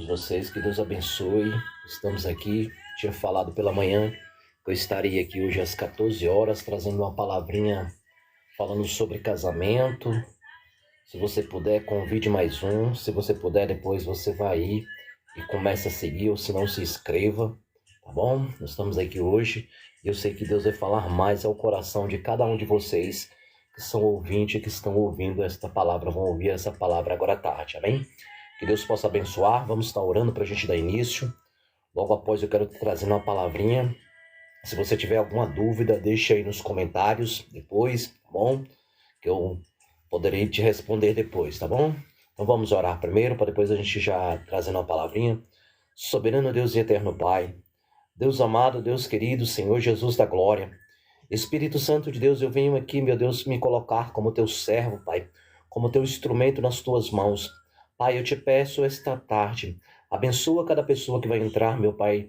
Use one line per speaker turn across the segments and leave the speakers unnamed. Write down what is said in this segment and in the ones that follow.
todos vocês, que Deus abençoe. Estamos aqui, tinha falado pela manhã que eu estaria aqui hoje às 14 horas trazendo uma palavrinha falando sobre casamento. Se você puder, convide mais um. Se você puder, depois você vai aí e começa a seguir, ou se não, se inscreva, tá bom? Nós estamos aqui hoje e eu sei que Deus vai falar mais ao coração de cada um de vocês que são ouvintes, que estão ouvindo esta palavra, vão ouvir essa palavra agora à tarde, amém? Que Deus possa abençoar. Vamos estar orando para a gente dar início. Logo após eu quero trazer uma palavrinha. Se você tiver alguma dúvida, deixe aí nos comentários depois, tá bom? Que eu poderei te responder depois, tá bom? Então vamos orar primeiro, para depois a gente já trazendo uma palavrinha. Soberano Deus e eterno Pai, Deus amado, Deus querido, Senhor Jesus da glória, Espírito Santo de Deus, eu venho aqui, meu Deus, me colocar como teu servo, Pai, como teu instrumento nas tuas mãos. Pai, eu te peço esta tarde, abençoa cada pessoa que vai entrar, meu Pai,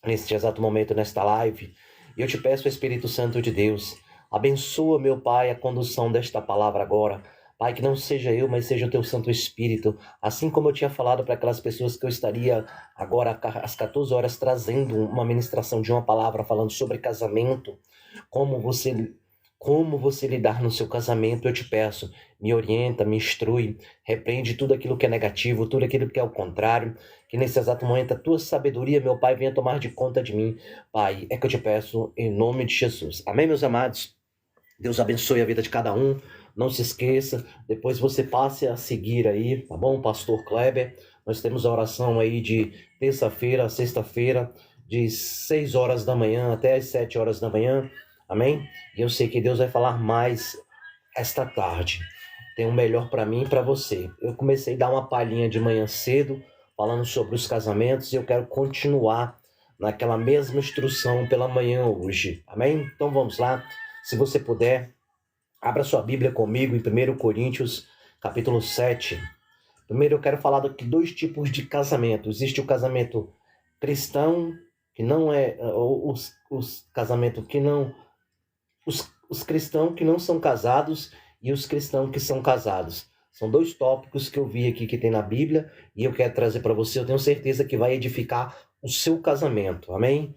neste exato momento, nesta live. E eu te peço, Espírito Santo de Deus, abençoa, meu Pai, a condução desta palavra agora. Pai, que não seja eu, mas seja o teu Santo Espírito. Assim como eu tinha falado para aquelas pessoas que eu estaria agora às 14 horas trazendo uma ministração de uma palavra falando sobre casamento, como você lidar no seu casamento, eu te peço, me orienta, me instrui, repreende tudo aquilo que é negativo, tudo aquilo que é o contrário, que nesse exato momento a tua sabedoria, meu Pai, venha tomar de conta de mim. Pai, é que eu te peço em nome de Jesus. Amém, meus amados? Deus abençoe a vida de cada um. Não se esqueça, depois você passe a seguir aí, tá bom? Pastor Kleber, nós temos a oração aí de terça-feira a sexta-feira, de 6 horas da manhã até as 7 horas da manhã, amém? E eu sei que Deus vai falar mais esta tarde. Tem um melhor para mim e para você. Eu comecei a dar uma palhinha de manhã cedo, falando sobre os casamentos, e eu quero continuar naquela mesma instrução pela manhã hoje, amém? Então vamos lá, se você puder, abra sua Bíblia comigo em 1 Coríntios, capítulo 7. Primeiro eu quero falar daqui dois tipos de casamento. Existe o casamento cristão, que não é os casamentos que não... Os cristãos que não são casados e os cristãos que são casados. São dois tópicos que eu vi aqui que tem na Bíblia e eu quero trazer para você. Eu tenho certeza que vai edificar o seu casamento. Amém?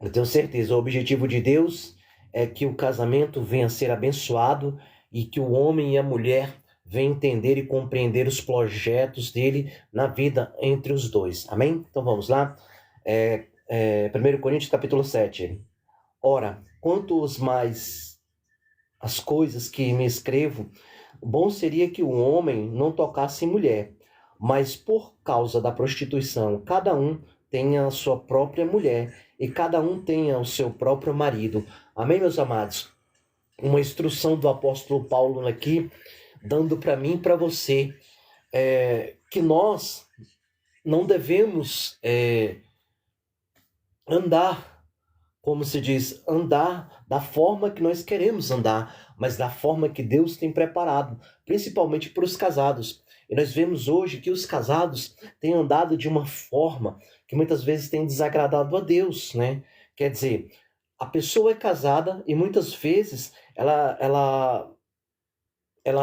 Eu tenho certeza. O objetivo de Deus é que o casamento venha a ser abençoado e que o homem e a mulher venham entender e compreender os projetos dele na vida entre os dois. Amém? Então vamos lá. 1 Coríntios capítulo 7. Ora, quantos mais as coisas que me escrevo, bom seria que o homem não tocasse em mulher, mas por causa da prostituição, cada um tenha a sua própria mulher e cada um tenha o seu próprio marido. Amém, meus amados? Uma instrução do apóstolo Paulo aqui, dando para mim e para você, que nós não devemos andar, como se diz, andar da forma que nós queremos andar, mas da forma que Deus tem preparado, principalmente para os casados. E nós vemos hoje que os casados têm andado de uma forma que muitas vezes tem desagradado a Deus, né? Quer dizer, a pessoa é casada e muitas vezes ela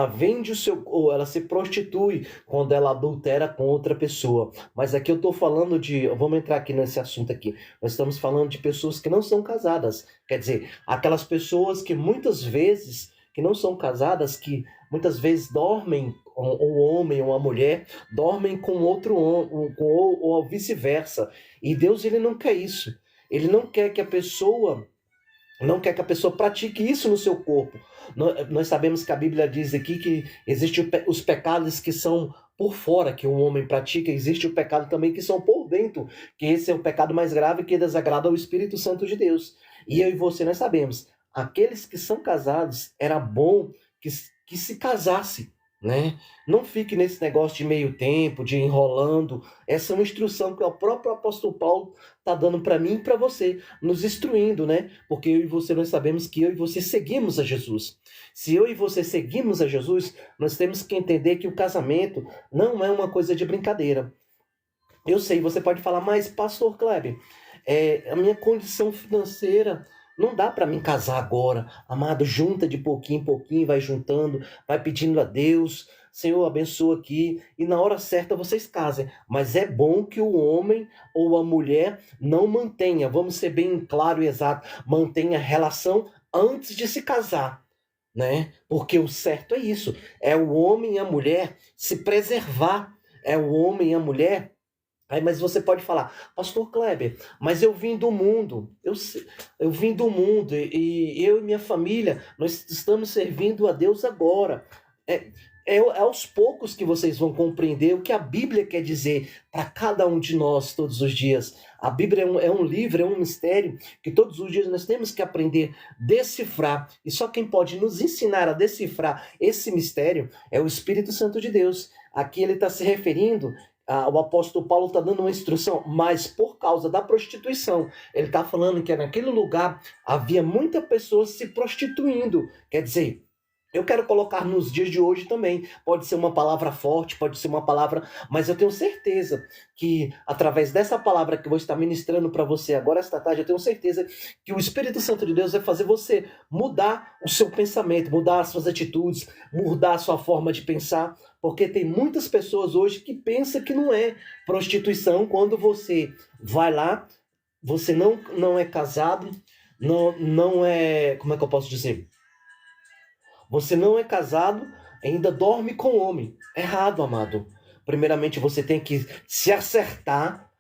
vende o seu, ou ela se prostitui quando ela adultera com outra pessoa. Mas aqui eu estou falando vamos entrar aqui nesse assunto aqui. Nós estamos falando de pessoas que não são casadas. Quer dizer, aquelas pessoas que muitas vezes, que não são casadas, que muitas vezes dormem, o homem ou a mulher, dormem com outro homem, ou vice-versa. E Deus, ele não quer isso. Ele não quer que a pessoa pratique isso no seu corpo. Nós sabemos que a Bíblia diz aqui que existem os pecados que são por fora, que um homem pratica, existe o pecado também que são por dentro, que esse é o pecado mais grave que desagrada ao Espírito Santo de Deus. E eu e você, nós sabemos, aqueles que são casados, era bom que se casasse, né? Não fique nesse negócio de meio tempo, de enrolando. Essa é uma instrução que o próprio apóstolo Paulo está dando para mim e para você, nos instruindo, né? Porque eu e você, nós sabemos que eu e você seguimos a Jesus. Se eu e você seguimos a Jesus, nós temos que entender que o casamento não é uma coisa de brincadeira. Eu sei, você pode falar, mas pastor Kleber, a minha condição financeira não dá para mim casar agora. Amado, junta de pouquinho em pouquinho, vai juntando, vai pedindo a Deus, Senhor, abençoa aqui, e na hora certa vocês casem. Mas é bom que o homem ou a mulher não mantenha, vamos ser bem claro e exato, mantenha relação antes de se casar, né? Porque o certo é isso, é o homem e a mulher se preservar, é o homem e a mulher. Aí, mas você pode falar, Pastor Kleber, mas eu vim do mundo, eu vim do mundo e eu e minha família, nós estamos servindo a Deus agora. É, é aos poucos que vocês vão compreender o que a Bíblia quer dizer para cada um de nós todos os dias. A Bíblia é um livro, é um mistério que todos os dias nós temos que aprender a decifrar. E só quem pode nos ensinar a decifrar esse mistério é o Espírito Santo de Deus. Aqui ele está se referindo, o apóstolo Paulo está dando uma instrução, mas por causa da prostituição. Ele está falando que naquele lugar havia muitas pessoas se prostituindo. Quer dizer, eu quero colocar nos dias de hoje também. Pode ser uma palavra forte, pode ser uma palavra, mas eu tenho certeza que através dessa palavra que eu vou estar ministrando para você agora esta tarde, eu tenho certeza que o Espírito Santo de Deus vai fazer você mudar o seu pensamento, mudar as suas atitudes, mudar a sua forma de pensar, porque tem muitas pessoas hoje que pensam que não é prostituição quando você vai lá, você não é casado, não é, como é que eu posso dizer? Você não é casado, ainda dorme com homem. Errado, amado. Primeiramente, você tem que se acertar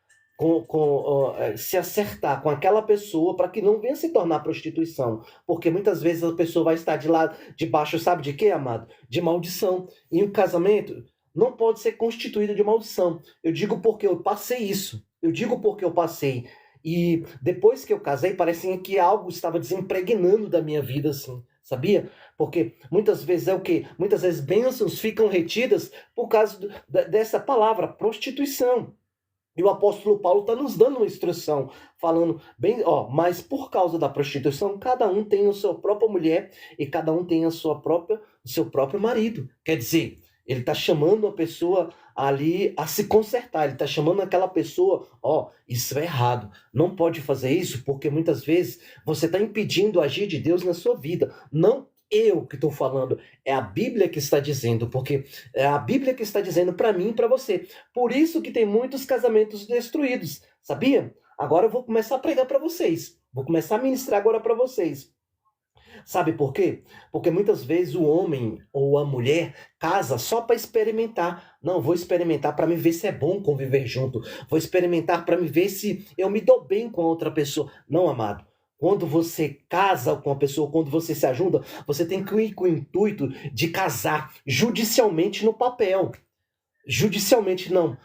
se acertar com aquela pessoa para que não venha se tornar prostituição. Porque muitas vezes a pessoa vai estar de lá debaixo, sabe de quê, amado? De maldição. E o casamento não pode ser constituído de maldição. Eu digo porque eu passei isso. Eu digo porque eu passei. E depois que eu casei, parecia que algo estava desimpregnando da minha vida, assim. Sabia? Porque muitas vezes é o quê? Muitas vezes bênçãos ficam retidas por causa dessa palavra, prostituição. E o apóstolo Paulo está nos dando uma instrução, falando bem, mas por causa da prostituição, cada um tem a sua própria mulher e cada um tem o seu próprio marido. Quer dizer, ele está chamando a pessoa ali a se consertar, ele está chamando aquela pessoa, isso é errado, não pode fazer isso, porque muitas vezes você está impedindo o agir de Deus na sua vida. Não eu que estou falando, é a Bíblia que está dizendo, porque é a Bíblia que está dizendo para mim e para você. Por isso que tem muitos casamentos destruídos, sabia? Agora eu vou começar a pregar para vocês, vou começar a ministrar agora para vocês. Sabe por quê? Porque muitas vezes o homem ou a mulher casa só para experimentar. Não, vou experimentar para me ver se é bom conviver junto. Vou experimentar para me ver se eu me dou bem com a outra pessoa. Não, amado. Quando você casa com a pessoa, quando você se ajuda, você tem que ir com o intuito de casar judicialmente no papel. Judicialmente não.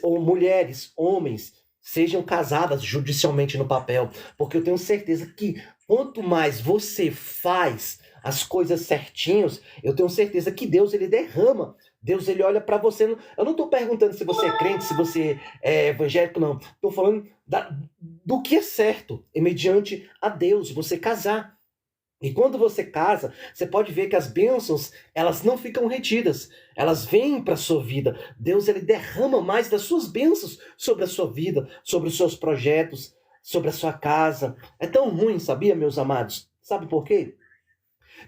Ou mulheres, homens, sejam casadas judicialmente no papel. Porque eu tenho certeza que quanto mais você faz as coisas certinhos, eu tenho certeza que Deus, ele derrama. Deus, ele olha para você. Eu não estou perguntando se você é crente, se você é evangélico, não. Estou falando do que é certo, e mediante a Deus, você casar. E quando você casa, você pode ver que as bênçãos, elas não ficam retidas. Elas vêm para a sua vida. Deus, ele derrama mais das suas bênçãos sobre a sua vida, sobre os seus projetos, sobre a sua casa. É tão ruim, sabia, meus amados? Sabe por quê?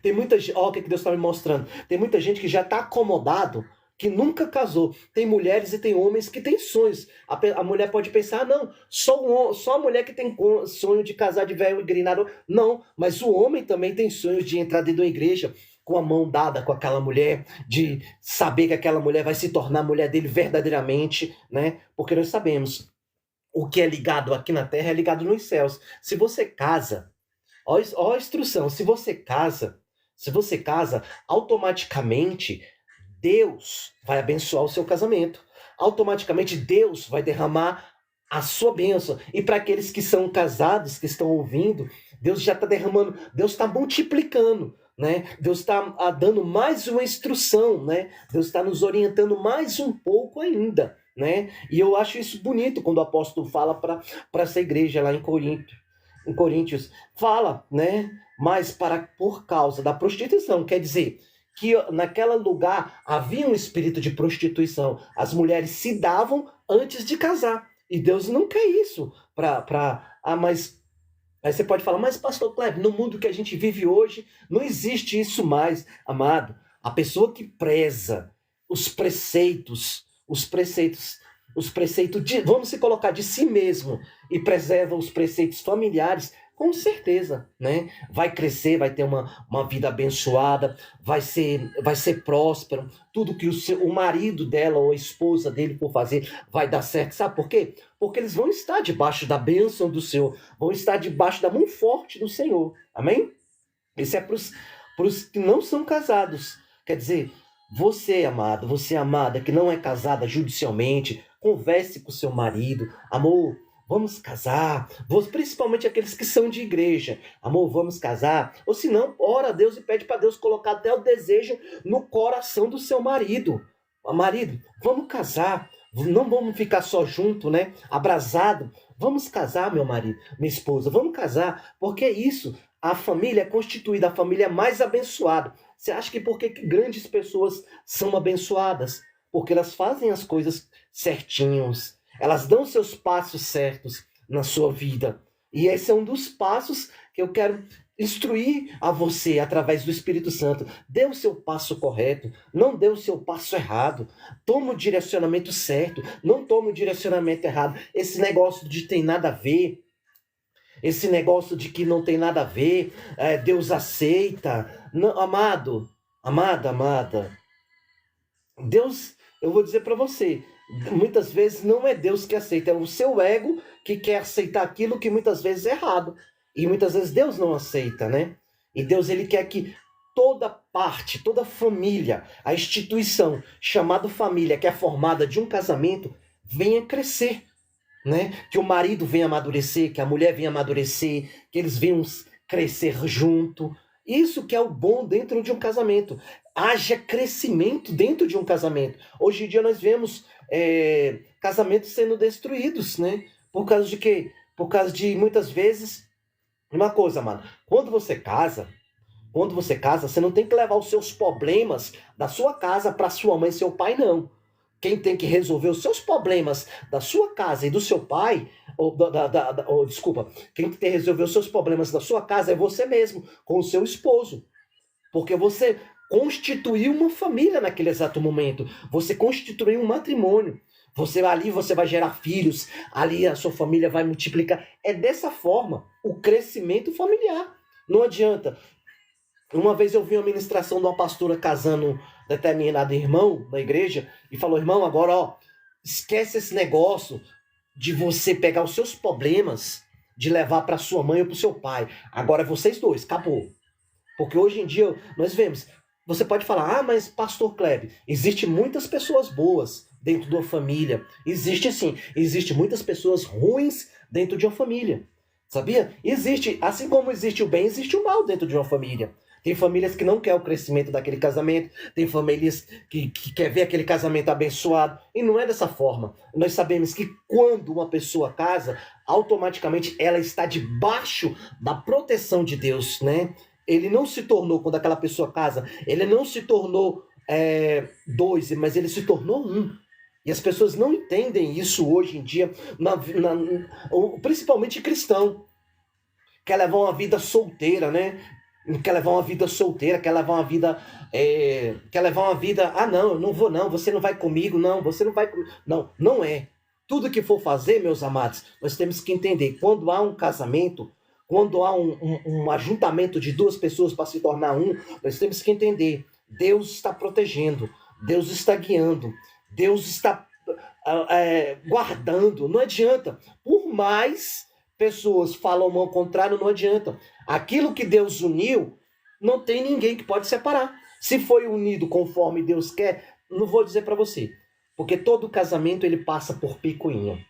Tem muita gente, o que Deus está me mostrando. Tem muita gente que já está acomodado, que nunca casou. Tem mulheres e tem homens que têm sonhos. A mulher pode pensar, não, só a mulher que tem sonho de casar de velho e grinado. Não, mas o homem também tem sonhos de entrar dentro da igreja com a mão dada com aquela mulher, de saber que aquela mulher vai se tornar mulher dele verdadeiramente, né? Porque nós sabemos, o que é ligado aqui na terra é ligado nos céus. Se você casa, ó a instrução, se você casa, automaticamente Deus vai abençoar o seu casamento. Automaticamente Deus vai derramar a sua bênção. E para aqueles que são casados, que estão ouvindo, Deus já está derramando, Deus está multiplicando, né? Deus está dando mais uma instrução, né? Deus está nos orientando mais um pouco ainda, né? E eu acho isso bonito quando o apóstolo fala para essa igreja lá em Coríntios, fala, né? Mas por causa da prostituição, quer dizer que naquele lugar havia um espírito de prostituição. As mulheres se davam antes de casar. E Deus não quer isso. Mas aí você pode falar, mas pastor Kleber, no mundo que a gente vive hoje, não existe isso mais, amado. A pessoa que preza, os preceitos, vamos se colocar de si mesmo e preserva os preceitos familiares, com certeza, né? Vai crescer, vai ter uma vida abençoada, vai ser próspero, tudo que o marido dela ou a esposa dele for fazer vai dar certo, sabe por quê? Porque eles vão estar debaixo da bênção do Senhor, vão estar debaixo da mão forte do Senhor, amém? Isso é para os que não são casados, quer dizer, você, amado, você, amada, que não é casada judicialmente, converse com seu marido. Amor, vamos casar. Principalmente aqueles que são de igreja. Amor, vamos casar. Ou se não, ora a Deus e pede para Deus colocar até o desejo no coração do seu marido. Marido, vamos casar. Não vamos ficar só junto, né? Abrasado. Vamos casar, meu marido, minha esposa. Vamos casar. Porque é isso. A família é constituída, a família é mais abençoada. Você acha que por que grandes pessoas são abençoadas? Porque elas fazem as coisas certinhos. Elas dão seus passos certos na sua vida. E esse é um dos passos que eu quero instruir a você através do Espírito Santo. Dê o seu passo correto, não dê o seu passo errado. Tome o direcionamento certo, não tome o direcionamento errado. Esse negócio de tem nada a ver, esse negócio de que não tem nada a ver, Deus aceita. Não, amado, amada, Deus, eu vou dizer para você, muitas vezes não é Deus que aceita, é o seu ego que quer aceitar aquilo que muitas vezes é errado. E muitas vezes Deus não aceita, né? E Deus, ele quer que toda parte, toda família, a instituição chamada família, que é formada de um casamento, venha crescer, né? Que o marido venha amadurecer, que a mulher venha amadurecer, que eles venham crescer junto. Isso que é o bom dentro de um casamento. Haja crescimento dentro de um casamento. Hoje em dia nós vemos casamentos sendo destruídos, né? Por causa de quê? Por causa de, muitas vezes, uma coisa, mano. Quando você casa, você não tem que levar os seus problemas da sua casa para sua mãe e seu pai, não. Quem tem que resolver os seus problemas da sua casa e do seu pai, desculpa, quem tem que resolver os seus problemas da sua casa é você mesmo, com o seu esposo. Porque você constituiu uma família naquele exato momento. Você constituiu um matrimônio. Você vai gerar filhos, ali a sua família vai multiplicar. É dessa forma o crescimento familiar. Não adianta. Uma vez eu vi uma ministração de uma pastora casando determinado irmão da igreja e falou: irmão, agora esquece esse negócio de você pegar os seus problemas, de levar para sua mãe ou para o seu pai. Agora é vocês dois, acabou. Porque hoje em dia nós vemos, você pode falar: mas pastor Kleber, existe muitas pessoas boas dentro de uma família. Existe sim, existe muitas pessoas ruins dentro de uma família. Sabia? Existe, assim como existe o bem, existe o mal dentro de uma família. Tem famílias que não querem o crescimento daquele casamento, tem famílias que quer ver aquele casamento abençoado, e não é dessa forma. Nós sabemos que quando uma pessoa casa, automaticamente ela está debaixo da proteção de Deus, né? Ele não se tornou, quando aquela pessoa casa, ele não se tornou dois, mas ele se tornou um. E as pessoas não entendem isso hoje em dia, principalmente cristão. Quer levar uma vida solteira, né? Quer levar uma vida solteira, quer levar uma vida... não, eu não vou não, você não vai comigo, não, você não vai comigo. Não, não é. Tudo que for fazer, meus amados, nós temos que entender, quando há um casamento, quando há um ajuntamento de duas pessoas para se tornar um, nós temos que entender, Deus está protegendo, Deus está guiando, Deus está guardando. Não adianta. Por mais pessoas falam ao contrário, não adianta. Aquilo que Deus uniu, não tem ninguém que pode separar. Se foi unido conforme Deus quer, não vou dizer para você. Porque todo casamento ele passa por picuinha.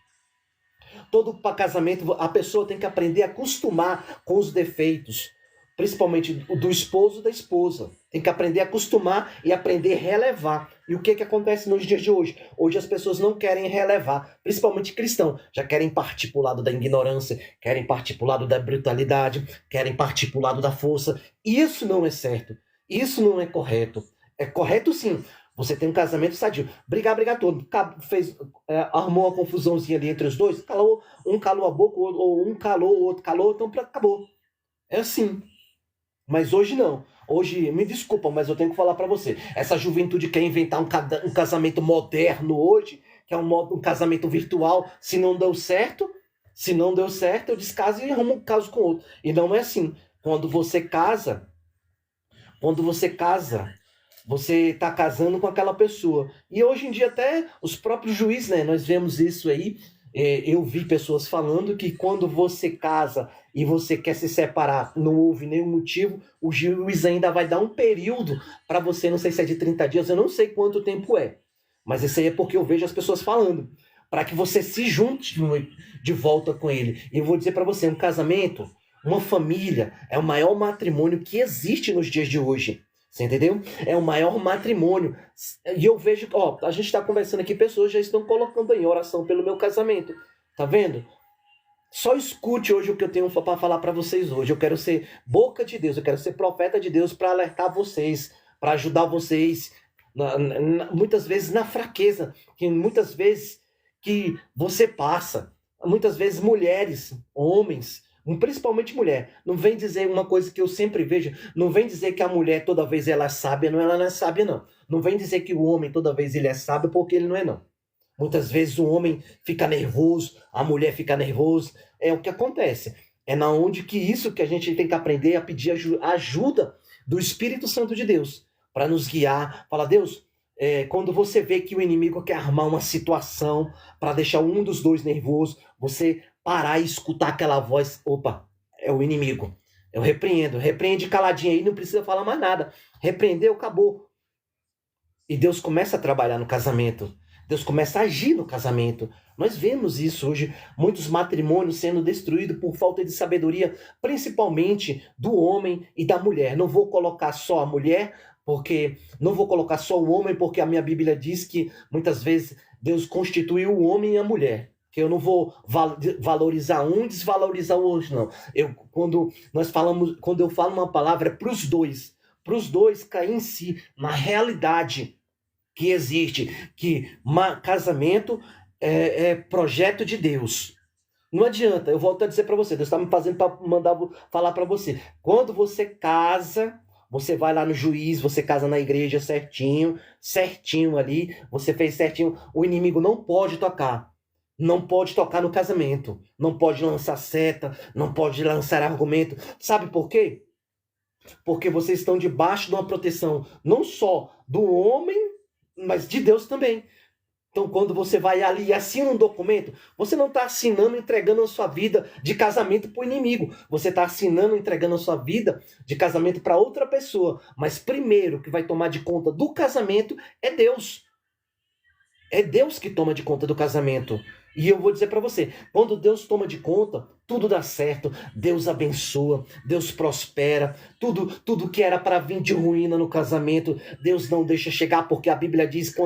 Todo casamento, a pessoa tem que aprender a acostumar com os defeitos, principalmente do esposo e da esposa. Tem que aprender a acostumar e aprender a relevar. E o que acontece nos dias de hoje? Hoje as pessoas não querem relevar, principalmente cristãos. Já querem partir para o lado da ignorância, querem partir para o lado da brutalidade, querem partir para o lado da força. Isso não é certo. Isso não é correto. É correto sim. Você tem um casamento sadio. Brigar todo. Armou uma confusãozinha ali entre os dois. Um calou a boca, ou um calou, o outro calou. Então acabou. É assim. Mas hoje não. Hoje, me desculpa, mas eu tenho que falar para você. Essa juventude quer inventar um casamento moderno hoje, que é um casamento virtual. Se não deu certo, eu descaso e arrumo um caso com outro. E não é assim. Quando você casa, você está casando com aquela pessoa. E hoje em dia até os próprios juízes, né? Nós vemos isso aí. Eu vi pessoas falando que quando você casa e você quer se separar, não houve nenhum motivo, o juiz ainda vai dar um período para você, não sei se é de 30 dias, eu não sei quanto tempo é. Mas isso aí é porque eu vejo as pessoas falando. Para que você se junte de volta com ele. E eu vou dizer para você, um casamento, uma família, é o maior matrimônio que existe nos dias de hoje. Você entendeu? É o maior matrimônio. E eu vejo, ó, a gente está conversando aqui, pessoas já estão colocando em oração pelo meu casamento. Tá vendo? Só escute hoje o que eu tenho para falar para vocês hoje. Eu quero ser boca de Deus, eu quero ser profeta de Deus para alertar vocês, para ajudar vocês, muitas vezes na fraqueza, que muitas vezes que você passa, muitas vezes mulheres, homens, principalmente mulher, não vem dizer uma coisa que eu sempre vejo, não vem dizer que a mulher toda vez ela é sábia, não, ela não é sábia não. Não vem dizer que o homem toda vez ele é sábio, porque ele não é não. Muitas vezes o homem fica nervoso, a mulher fica nervosa. É o que acontece. É na onde que isso que a gente tem que aprender a pedir ajuda do Espírito Santo de Deus para nos guiar. Fala, Deus, quando você vê que o inimigo quer armar uma situação para deixar um dos dois nervoso, você parar e escutar aquela voz. Opa, é o inimigo. Eu repreendo. Repreende caladinho aí, não precisa falar mais nada. Repreendeu, acabou. E Deus começa a trabalhar no casamento. Deus começa a agir no casamento. Nós vemos isso hoje, muitos matrimônios sendo destruídos por falta de sabedoria, principalmente do homem e da mulher. Não vou colocar só a mulher, porque não vou colocar só o homem, porque a minha Bíblia diz que muitas vezes Deus constituiu o homem e a mulher. Que eu não vou valorizar um e desvalorizar o outro, não. Quando eu falo uma palavra, é para os dois cair em si, na realidade que existe, que casamento é projeto de Deus. Não adianta, eu volto a dizer para você, Deus está me fazendo para mandar falar para você. Quando você casa, você vai lá no juiz, você casa na igreja certinho, certinho ali, você fez certinho, o inimigo não pode tocar. Não pode tocar no casamento, não pode lançar seta, não pode lançar argumento. Sabe por quê? Porque vocês estão debaixo de uma proteção não só do homem, mas de Deus também. Então, quando você vai ali e assina um documento, você não está assinando, entregando a sua vida de casamento para o inimigo. Você está assinando, entregando a sua vida de casamento para outra pessoa. Mas primeiro que vai tomar de conta do casamento é Deus. É Deus que toma de conta do casamento. E eu vou dizer para você, quando Deus toma de conta, tudo dá certo, Deus abençoa, Deus prospera, tudo que era para vir de ruína no casamento, Deus não deixa chegar, porque a Bíblia diz que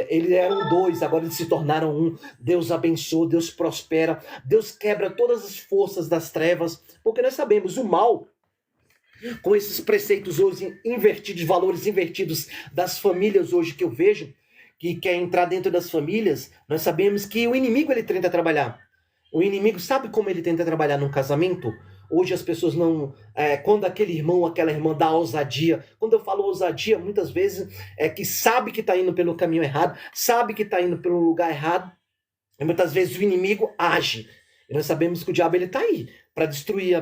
eles eram dois, agora eles se tornaram um. Deus abençoa, Deus prospera, Deus quebra todas as forças das trevas, porque nós sabemos o mal, com esses preceitos hoje invertidos, valores invertidos das famílias hoje que eu vejo, que quer entrar dentro das famílias, nós sabemos que o inimigo ele tenta trabalhar. O inimigo sabe como ele tenta trabalhar num casamento? Hoje as pessoas não... quando aquele irmão ou aquela irmã dá ousadia, quando eu falo ousadia, muitas vezes é que sabe que está indo pelo caminho errado, sabe que está indo pelo lugar errado, e muitas vezes o inimigo age. E nós sabemos que o diabo está aí para destruir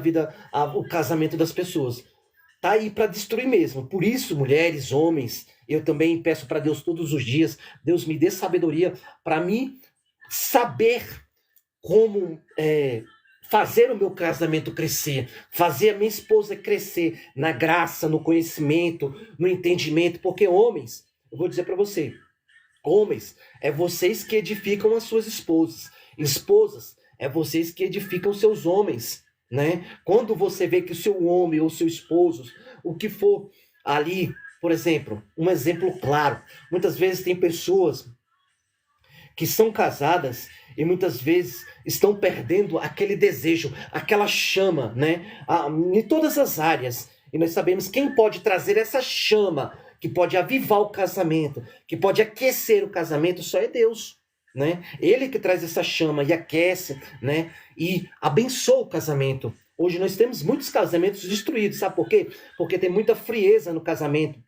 o casamento das pessoas. Está aí para destruir mesmo. Por isso, mulheres, homens, eu também peço para Deus todos os dias, Deus me dê sabedoria para mim saber como fazer o meu casamento crescer, fazer a minha esposa crescer na graça, no conhecimento, no entendimento, porque homens, eu vou dizer para você, homens, é vocês que edificam as suas esposas, esposas, é vocês que edificam seus homens, né? Quando você vê que o seu homem ou seu esposo, o que for ali, por exemplo, um exemplo claro, muitas vezes tem pessoas que são casadas e muitas vezes estão perdendo aquele desejo, aquela chama, né? Em todas as áreas. E nós sabemos quem pode trazer essa chama, que pode avivar o casamento, que pode aquecer o casamento, só é Deus, né? Ele que traz essa chama e aquece, né? E abençoa o casamento. Hoje nós temos muitos casamentos destruídos, sabe por quê? Porque tem muita frieza no casamento.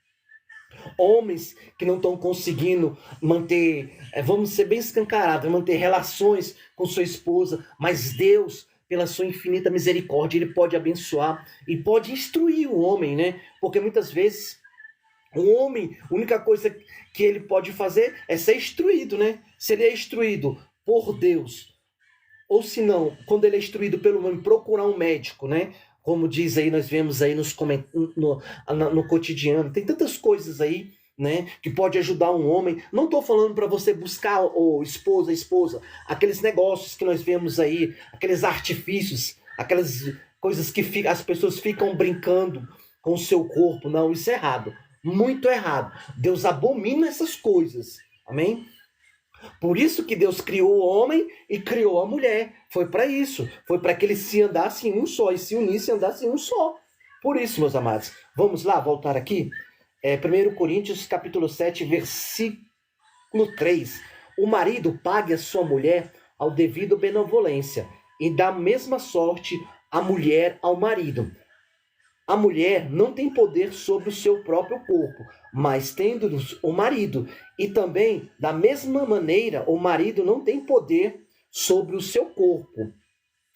Homens que não estão conseguindo manter, vamos ser bem escancarados, manter relações com sua esposa, mas Deus, pela sua infinita misericórdia, Ele pode abençoar e pode instruir o homem, né? Porque muitas vezes o homem, a única coisa que ele pode fazer é ser instruído, né? Se ele é instruído por Deus, ou se não, quando ele é instruído pelo homem, procurar um médico, né? Como diz aí, nós vemos aí no cotidiano. Tem tantas coisas aí, né? Que pode ajudar um homem. Não estou falando para você buscar o esposa, aqueles negócios que nós vemos aí, aqueles artifícios, aquelas coisas que as pessoas ficam brincando com o seu corpo. Não, isso é errado. Muito errado. Deus abomina essas coisas. Amém? Por isso que Deus criou o homem e criou a mulher. Foi para isso. Foi para que eles se andassem um só e se unissem e andassem um só. Por isso, meus amados. Vamos lá, voltar aqui. 1 Coríntios capítulo 7, versículo 3. O marido pague a sua mulher ao devido benevolência e da mesma sorte a mulher ao marido. A mulher não tem poder sobre o seu próprio corpo, mas tendo o marido. E também, da mesma maneira, o marido não tem poder sobre o seu corpo,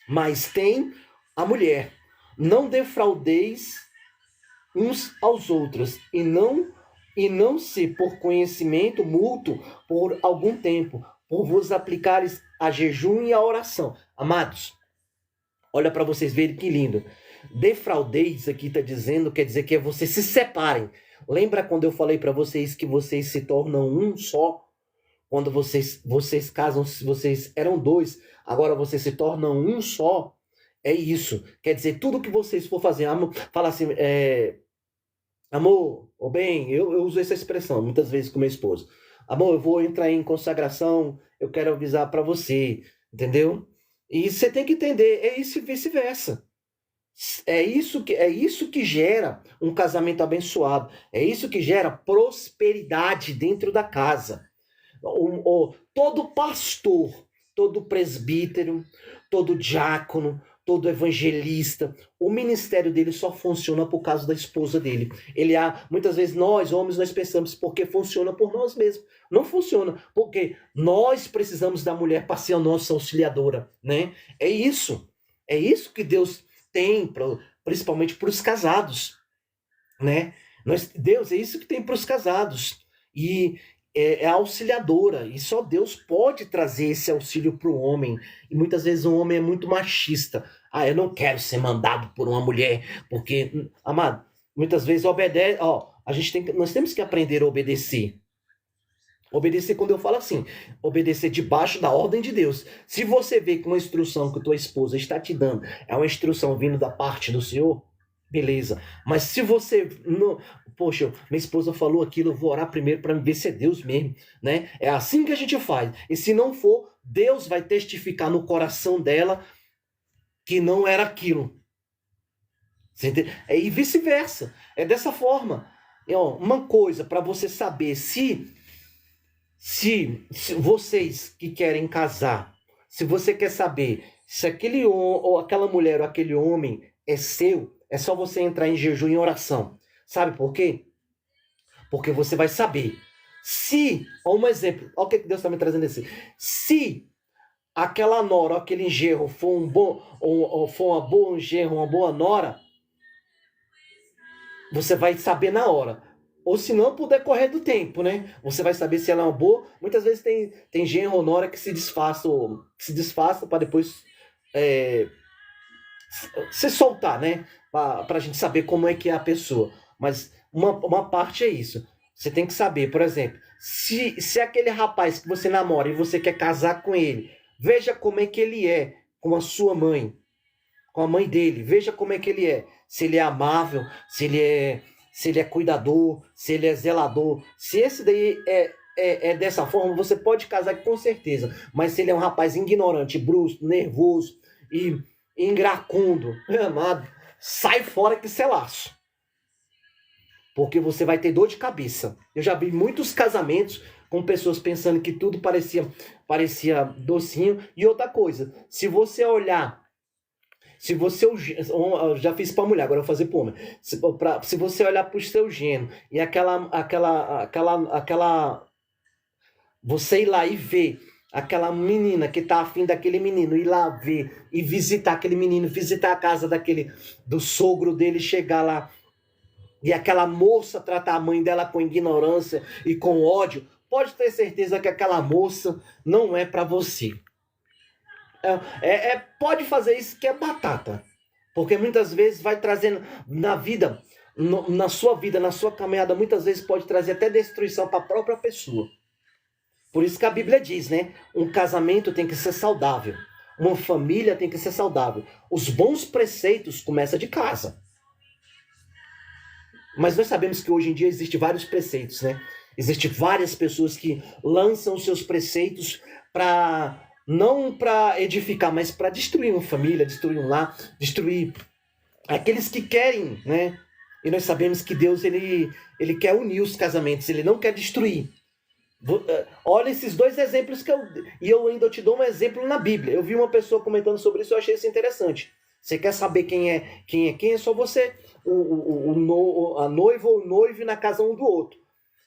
mas tem a mulher. Não defraudeis uns aos outros, e não se por conhecimento mútuo por algum tempo, por vos aplicares a jejum e a oração. Amados, olha para vocês verem que lindo. Defraudeis aqui está dizendo, quer dizer que vocês se separem. Lembra quando eu falei para vocês que vocês se tornam um só? Quando vocês casam, vocês eram dois, agora vocês se tornam um só. É isso. Quer dizer, tudo que vocês for fazer, fala assim, amor, ou bem, eu uso essa expressão muitas vezes com minha esposa. Amor, eu vou entrar em consagração, eu quero avisar para você, entendeu? E você tem que entender, é isso e vice-versa. É isso que gera um casamento abençoado. É isso que gera prosperidade dentro da casa. Todo pastor, todo presbítero, todo diácono, todo evangelista, o ministério dele só funciona por causa da esposa dele. Muitas vezes nós, homens, nós pensamos porque funciona por nós mesmos. Não funciona, porque nós precisamos da mulher para ser a nossa auxiliadora, né? É isso que Deus tem, principalmente para os casados, né? Deus é isso que tem para os casados, e é auxiliadora, e só Deus pode trazer esse auxílio para o homem. E muitas vezes o homem é muito machista. Eu não quero ser mandado por uma mulher, porque, amado, muitas vezes obedece. Nós temos que aprender a obedecer. Obedecer, quando eu falo assim, obedecer debaixo da ordem de Deus. Se você vê que uma instrução que a tua esposa está te dando é uma instrução vindo da parte do Senhor, beleza. Mas se você não... Poxa, minha esposa falou aquilo, eu vou orar primeiro para ver se é Deus mesmo, né? É assim que a gente faz. E se não for, Deus vai testificar no coração dela que não era aquilo. E vice-versa. É dessa forma. Uma coisa para você saber se vocês que querem casar, se você quer saber se aquele ou aquela mulher ou aquele homem é seu, é só você entrar em jejum e oração. Sabe por quê? Porque você vai saber. Um exemplo, olha o que Deus está me trazendo assim. Se aquela nora, aquele genro for uma boa genro, uma boa nora, você vai saber na hora. Ou se não, por decorrer do tempo, né? Você vai saber se ela é uma boa. Muitas vezes tem genro ou nora que se disfarça para depois se soltar, né? Para a gente saber como é que é a pessoa. Mas uma parte é isso. Você tem que saber, por exemplo, se aquele rapaz que você namora e você quer casar com ele, veja como é que ele é com a sua mãe, com a mãe dele. Veja como é que ele é. Se ele é amável, se ele é cuidador, se ele é zelador. Se esse daí é dessa forma, você pode casar com certeza. Mas se ele é um rapaz ignorante, brusco, nervoso e ingracundo, meu amado, sai fora que isso é laço. Porque você vai ter dor de cabeça. Eu já vi muitos casamentos com pessoas pensando que tudo parecia docinho. E outra coisa, se você olhar Se você, eu já fiz para mulher, agora eu vou fazer para homem. Se você olhar para o seu gênio e você ir lá e ver aquela menina que tá afim daquele menino, ir lá ver e visitar aquele menino, visitar a casa do sogro dele, chegar lá e aquela moça tratar a mãe dela com ignorância e com ódio, pode ter certeza que aquela moça não é para você. Pode fazer isso que é batata. Porque muitas vezes vai trazendo na vida, na sua vida, na sua caminhada, muitas vezes pode trazer até destruição para a própria pessoa. Por isso que a Bíblia diz, né? Um casamento tem que ser saudável. Uma família tem que ser saudável. Os bons preceitos começam de casa. Mas nós sabemos que hoje em dia existem vários preceitos, né? Existem várias pessoas que lançam seus preceitos não para edificar, mas para destruir uma família, destruir um lar, destruir aqueles que querem, né? E nós sabemos que Deus ele quer unir os casamentos, ele não quer destruir. Olha esses dois exemplos e eu ainda te dou um exemplo na Bíblia. Eu vi uma pessoa comentando sobre isso, eu achei isso interessante. Você quer saber quem é só você, a noiva ou o noivo na casa um do outro.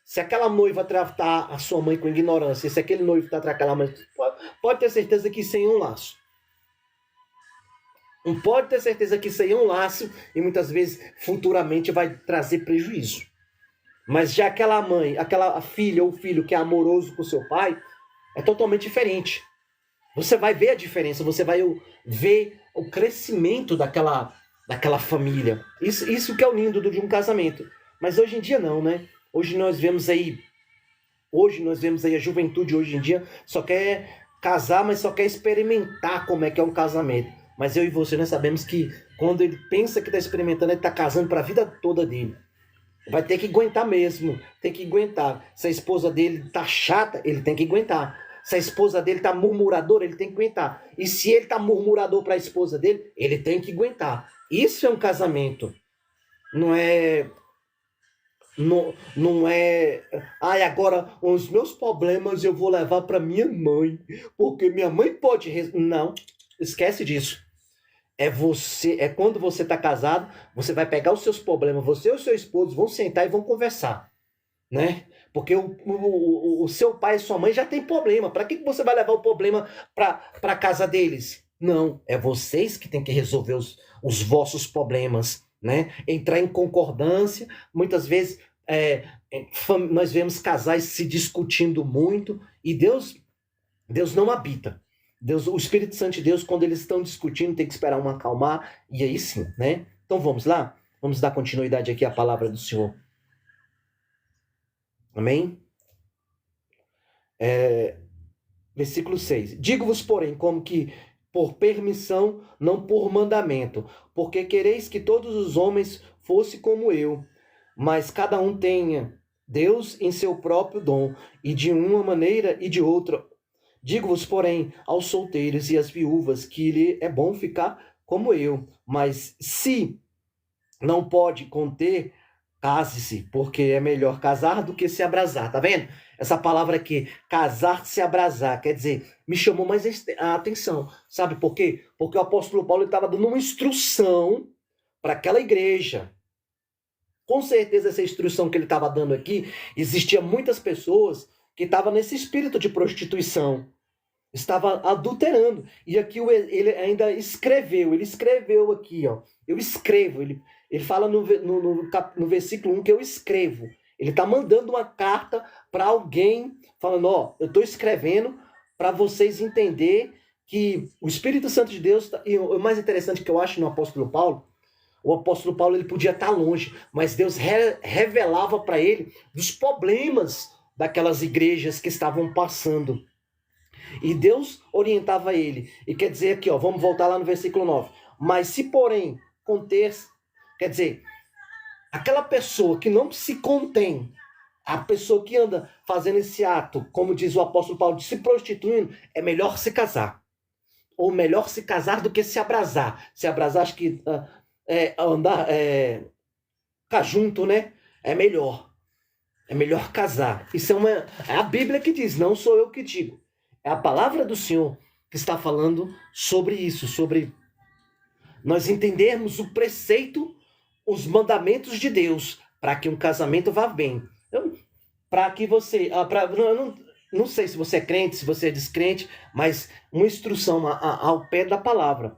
Se aquela noiva tratar a sua mãe com ignorância, se aquele noivo tratar aquela mãe, pode ter certeza que isso aí é um laço. Não pode ter certeza que isso aí é um laço e muitas vezes futuramente vai trazer prejuízo. Mas já aquela mãe, aquela filha ou filho que é amoroso com seu pai, é totalmente diferente. Você vai ver a diferença, você vai ver o crescimento daquela família. Isso que é o lindo de um casamento. Mas hoje em dia não, né? Hoje nós vemos aí a juventude hoje em dia só quer casar, mas só quer experimentar como é que é um casamento. Mas eu e você, nós sabemos que quando ele pensa que está experimentando, ele está casando para a vida toda dele. Vai ter que aguentar mesmo, tem que aguentar. Se a esposa dele tá chata, ele tem que aguentar. Se a esposa dele tá murmuradora, ele tem que aguentar. E se ele tá murmurador para a esposa dele, ele tem que aguentar. Isso é um casamento. Não é... Não é... agora os meus problemas eu vou levar para minha mãe, porque minha mãe pode... Não, esquece disso. Quando você está casado, você vai pegar os seus problemas, você e o seu esposo vão sentar e vão conversar, né? Porque o seu pai e sua mãe já tem problema. Para que você vai levar o problema para a casa deles? Não, é vocês que têm que resolver os vossos problemas, né? Entrar em concordância. Muitas vezes nós vemos casais se discutindo muito e Deus não habita. O Espírito Santo de Deus, quando eles estão discutindo, tem que esperar um acalmar, e aí sim, né? Então vamos lá? Vamos dar continuidade aqui à palavra do Senhor. Amém? Versículo 6. Digo-vos, porém, como que por permissão, não por mandamento, porque quereis que todos os homens fossem como eu, mas cada um tenha Deus em seu próprio dom, e de uma maneira e de outra. Digo-vos, porém, aos solteiros e às viúvas, que lhe é bom ficar como eu. Mas se não pode conter, case-se, porque é melhor casar do que se abrasar. Tá vendo? Essa palavra aqui, casar-se, abrasar, quer dizer, me chamou mais a atenção. Sabe por quê? Porque o apóstolo Paulo estava dando uma instrução para aquela igreja. Com certeza, essa instrução que ele estava dando aqui, existia muitas pessoas que estavam nesse espírito de prostituição. Estava adulterando. E aqui ele ainda escreveu. Ele escreveu aqui, ó. Eu escrevo. Ele fala no versículo 1 que eu escrevo. Ele está mandando uma carta para alguém, falando, ó, eu estou escrevendo para vocês entenderem que o Espírito Santo de Deus... E o mais interessante que eu acho no apóstolo Paulo, o apóstolo Paulo ele podia estar longe, mas Deus revelava para ele dos problemas daquelas igrejas que estavam passando. E Deus orientava ele. E quer dizer aqui, ó, vamos voltar lá no versículo 9. Mas se porém conter, quer dizer, aquela pessoa que não se contém, a pessoa que anda fazendo esse ato, como diz o apóstolo Paulo, de se prostituindo, é melhor se casar. Ou melhor se casar do que se abrasar. Se abrasar, acho que ficar junto, né? É melhor. É melhor casar. Isso é a Bíblia que diz, não sou eu que digo. É a palavra do Senhor que está falando sobre isso, sobre nós entendermos o preceito, os mandamentos de Deus, para que um casamento vá bem. Então, para que você... não sei se você é crente, se você é descrente, mas uma instrução ao pé da palavra.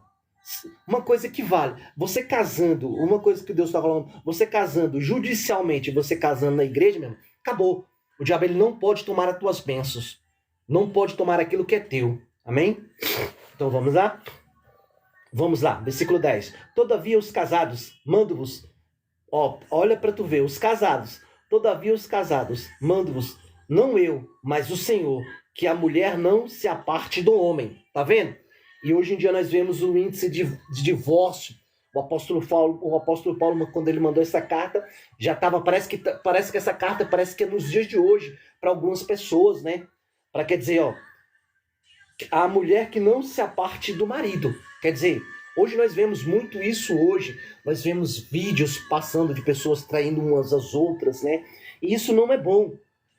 Uma coisa que vale. Você casando, uma coisa que Deus está falando, você casando judicialmente, você casando na igreja mesmo, acabou. O diabo ele não pode tomar as tuas bênçãos. Não pode tomar aquilo que é teu. Amém? Então vamos lá? Vamos lá, versículo 10. Todavia os casados, mando-vos. Olha para tu ver, os casados. Todavia os casados, mando-vos, não eu, mas o Senhor, que a mulher não se aparte do homem. Tá vendo? E hoje em dia nós vemos o índice de divórcio. O apóstolo Paulo, quando ele mandou essa carta, já estava, parece que essa carta parece que é nos dias de hoje, para algumas pessoas, né? Para quer dizer, a mulher que não se aparte do marido. Quer dizer, hoje nós vemos muito isso hoje. Nós vemos vídeos passando de pessoas traindo umas às outras, né? E isso não é bom.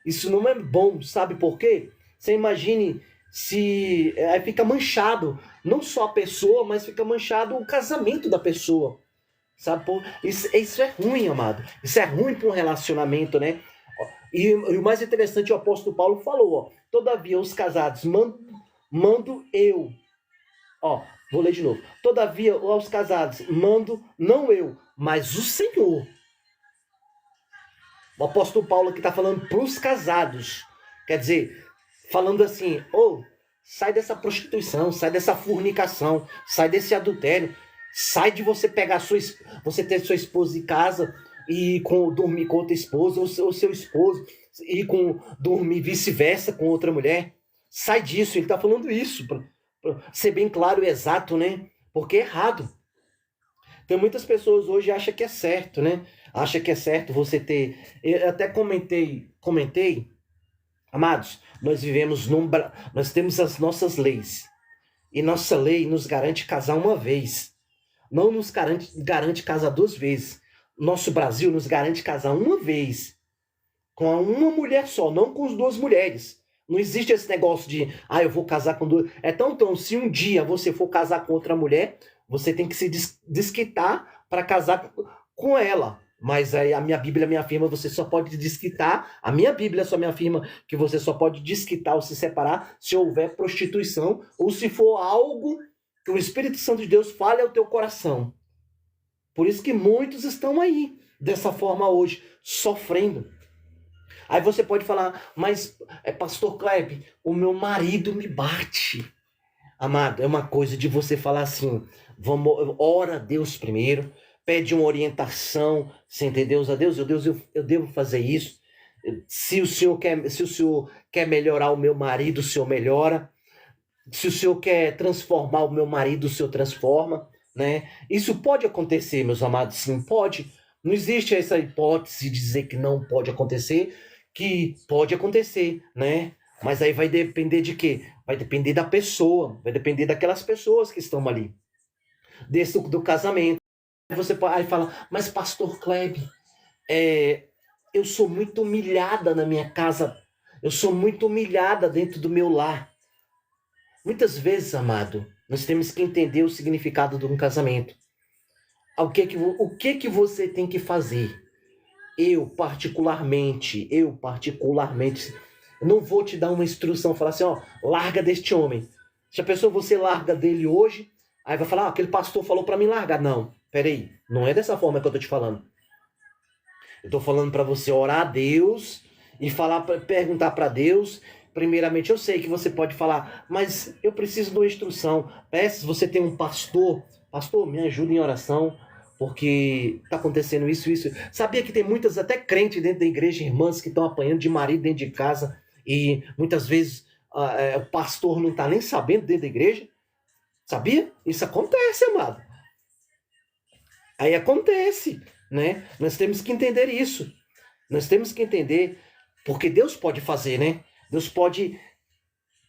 Isso não é bom, sabe por quê? Você imagine se aí fica manchado, não só a pessoa, mas fica manchado o casamento da pessoa. Sabe? Isso é ruim, amado. Isso é ruim para um relacionamento, né? E o mais interessante, o apóstolo Paulo falou, todavia os casados mando eu. Vou ler de novo. Todavia aos casados mando não eu, mas o Senhor. O apóstolo Paulo aqui está falando para os casados. Quer dizer, falando assim, sai dessa prostituição, sai dessa fornicação, sai desse adultério, sai de você pegar você ter sua esposa em casa e dormir com outra esposa, ou seu esposo, e dormir vice-versa com outra mulher. Sai disso, ele está falando isso, para ser bem claro e exato, né? Porque é errado. Tem muitas pessoas hoje que acham que é certo, né? Acha que é certo você ter... Eu até comentei, amados, nós temos as nossas leis. E nossa lei nos garante casar uma vez. Não nos garante casar 2 vezes. Nosso Brasil nos garante casar uma vez. Com uma mulher só, não com as 2 mulheres. Não existe esse negócio de, eu vou casar com 2. É tão, se um dia você for casar com outra mulher, você tem que se desquitar para casar com ela. Mas aí a minha Bíblia me afirma, você só pode desquitar, a minha Bíblia só me afirma que você só pode desquitar ou se separar se houver prostituição ou se for algo que o Espírito Santo de Deus fale ao teu coração. Por isso que muitos estão aí, dessa forma hoje, sofrendo. Aí você pode falar, mas pastor Kleber, o meu marido me bate. Amado, é uma coisa de você falar assim, ora a Deus primeiro, pede uma orientação, você entendeu? Deus, eu devo fazer isso. Se o Senhor quer melhorar o meu marido, o Senhor melhora. Se o Senhor quer transformar o meu marido, o Senhor transforma, né? Isso pode acontecer, meus amados, sim, pode. Não existe essa hipótese de dizer que não pode acontecer, que pode acontecer, né? Mas aí vai depender de quê? Vai depender da pessoa, vai depender daquelas pessoas que estão ali, do casamento. Você aí fala, mas pastor Kleber, eu sou muito humilhada na minha casa, eu sou muito humilhada dentro do meu lar. Muitas vezes, amado, nós temos que entender o significado de um casamento. O que você tem que fazer? Eu particularmente, não vou te dar uma instrução, falar assim, larga deste homem. Se a pessoa você larga dele hoje, aí vai falar, aquele pastor falou para mim largar. Não, peraí, não é dessa forma que eu tô te falando. Eu tô falando para você orar a Deus e perguntar para Deus. Primeiramente, eu sei que você pode falar, mas eu preciso de uma instrução. Se você tem um pastor, me ajuda em oração, porque está acontecendo isso. Sabia que tem muitas, até crentes dentro da igreja, irmãs que estão apanhando de marido dentro de casa, e muitas vezes o pastor não está nem sabendo dentro da igreja? Sabia? Isso acontece, amado. Aí acontece, né? Nós temos que entender isso. Nós temos que entender, porque Deus pode fazer, né? Deus pode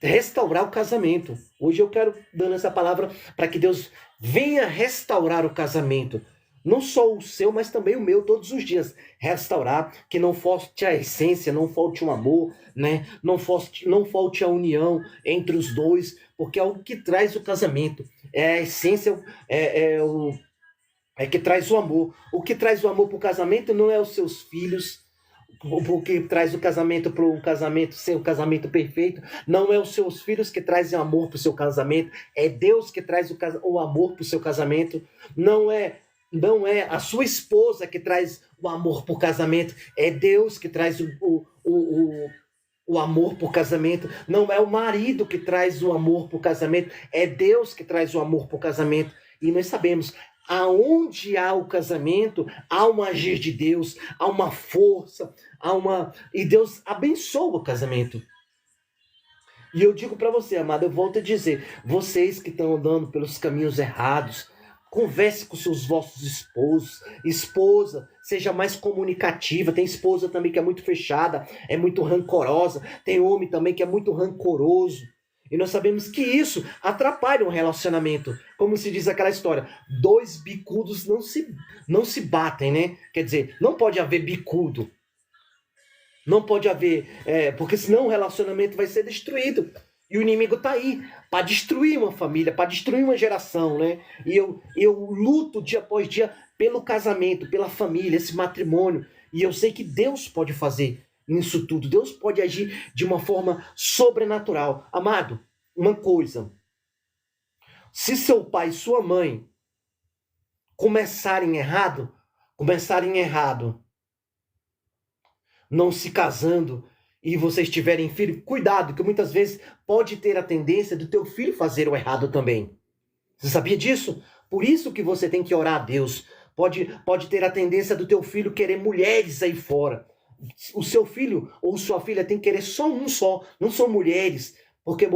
restaurar o casamento. Hoje eu quero dando essa palavra para que Deus venha restaurar o casamento. Não só o seu, mas também o meu, todos os dias. Restaurar, que não falte a essência, não falte o amor, né? Não falte a união entre os dois, porque é o que traz o casamento. É a essência, é que traz o amor. O que traz o amor para o casamento não é os seus filhos. O que traz o casamento para o casamento ser o casamento perfeito não é os seus filhos que trazem amor para o seu casamento, é Deus que traz o amor para o seu casamento. Não é a sua esposa que traz o amor para o casamento, é Deus que traz o amor para o casamento. Não é o marido que traz o amor para o casamento, é Deus que traz o amor para o casamento. E nós sabemos, aonde há o casamento, há um agir de Deus, há uma força, e Deus abençoa o casamento. E eu digo para você, amado, eu volto a dizer, vocês que estão andando pelos caminhos errados, converse com seus vossos esposos, esposa, seja mais comunicativa. Tem esposa também que é muito fechada, é muito rancorosa, tem homem também que é muito rancoroso. E nós sabemos que isso atrapalha um relacionamento. Como se diz aquela história, dois bicudos não se batem, né? Quer dizer, não pode haver bicudo. Não pode haver, porque senão o relacionamento vai ser destruído. E o inimigo está aí para destruir uma família, para destruir uma geração, né? E eu luto dia após dia pelo casamento, pela família, esse matrimônio. E eu sei que Deus pode fazer nisso tudo. Deus pode agir de uma forma sobrenatural. Amado, uma coisa. Se seu pai e sua mãe começarem errado, não se casando, e vocês tiverem filho, cuidado, que muitas vezes pode ter a tendência do teu filho fazer o errado também. Você sabia disso? Por isso que você tem que orar a Deus. Pode ter a tendência do teu filho querer mulheres aí fora. O seu filho ou sua filha tem que querer só um só, não são mulheres. Porque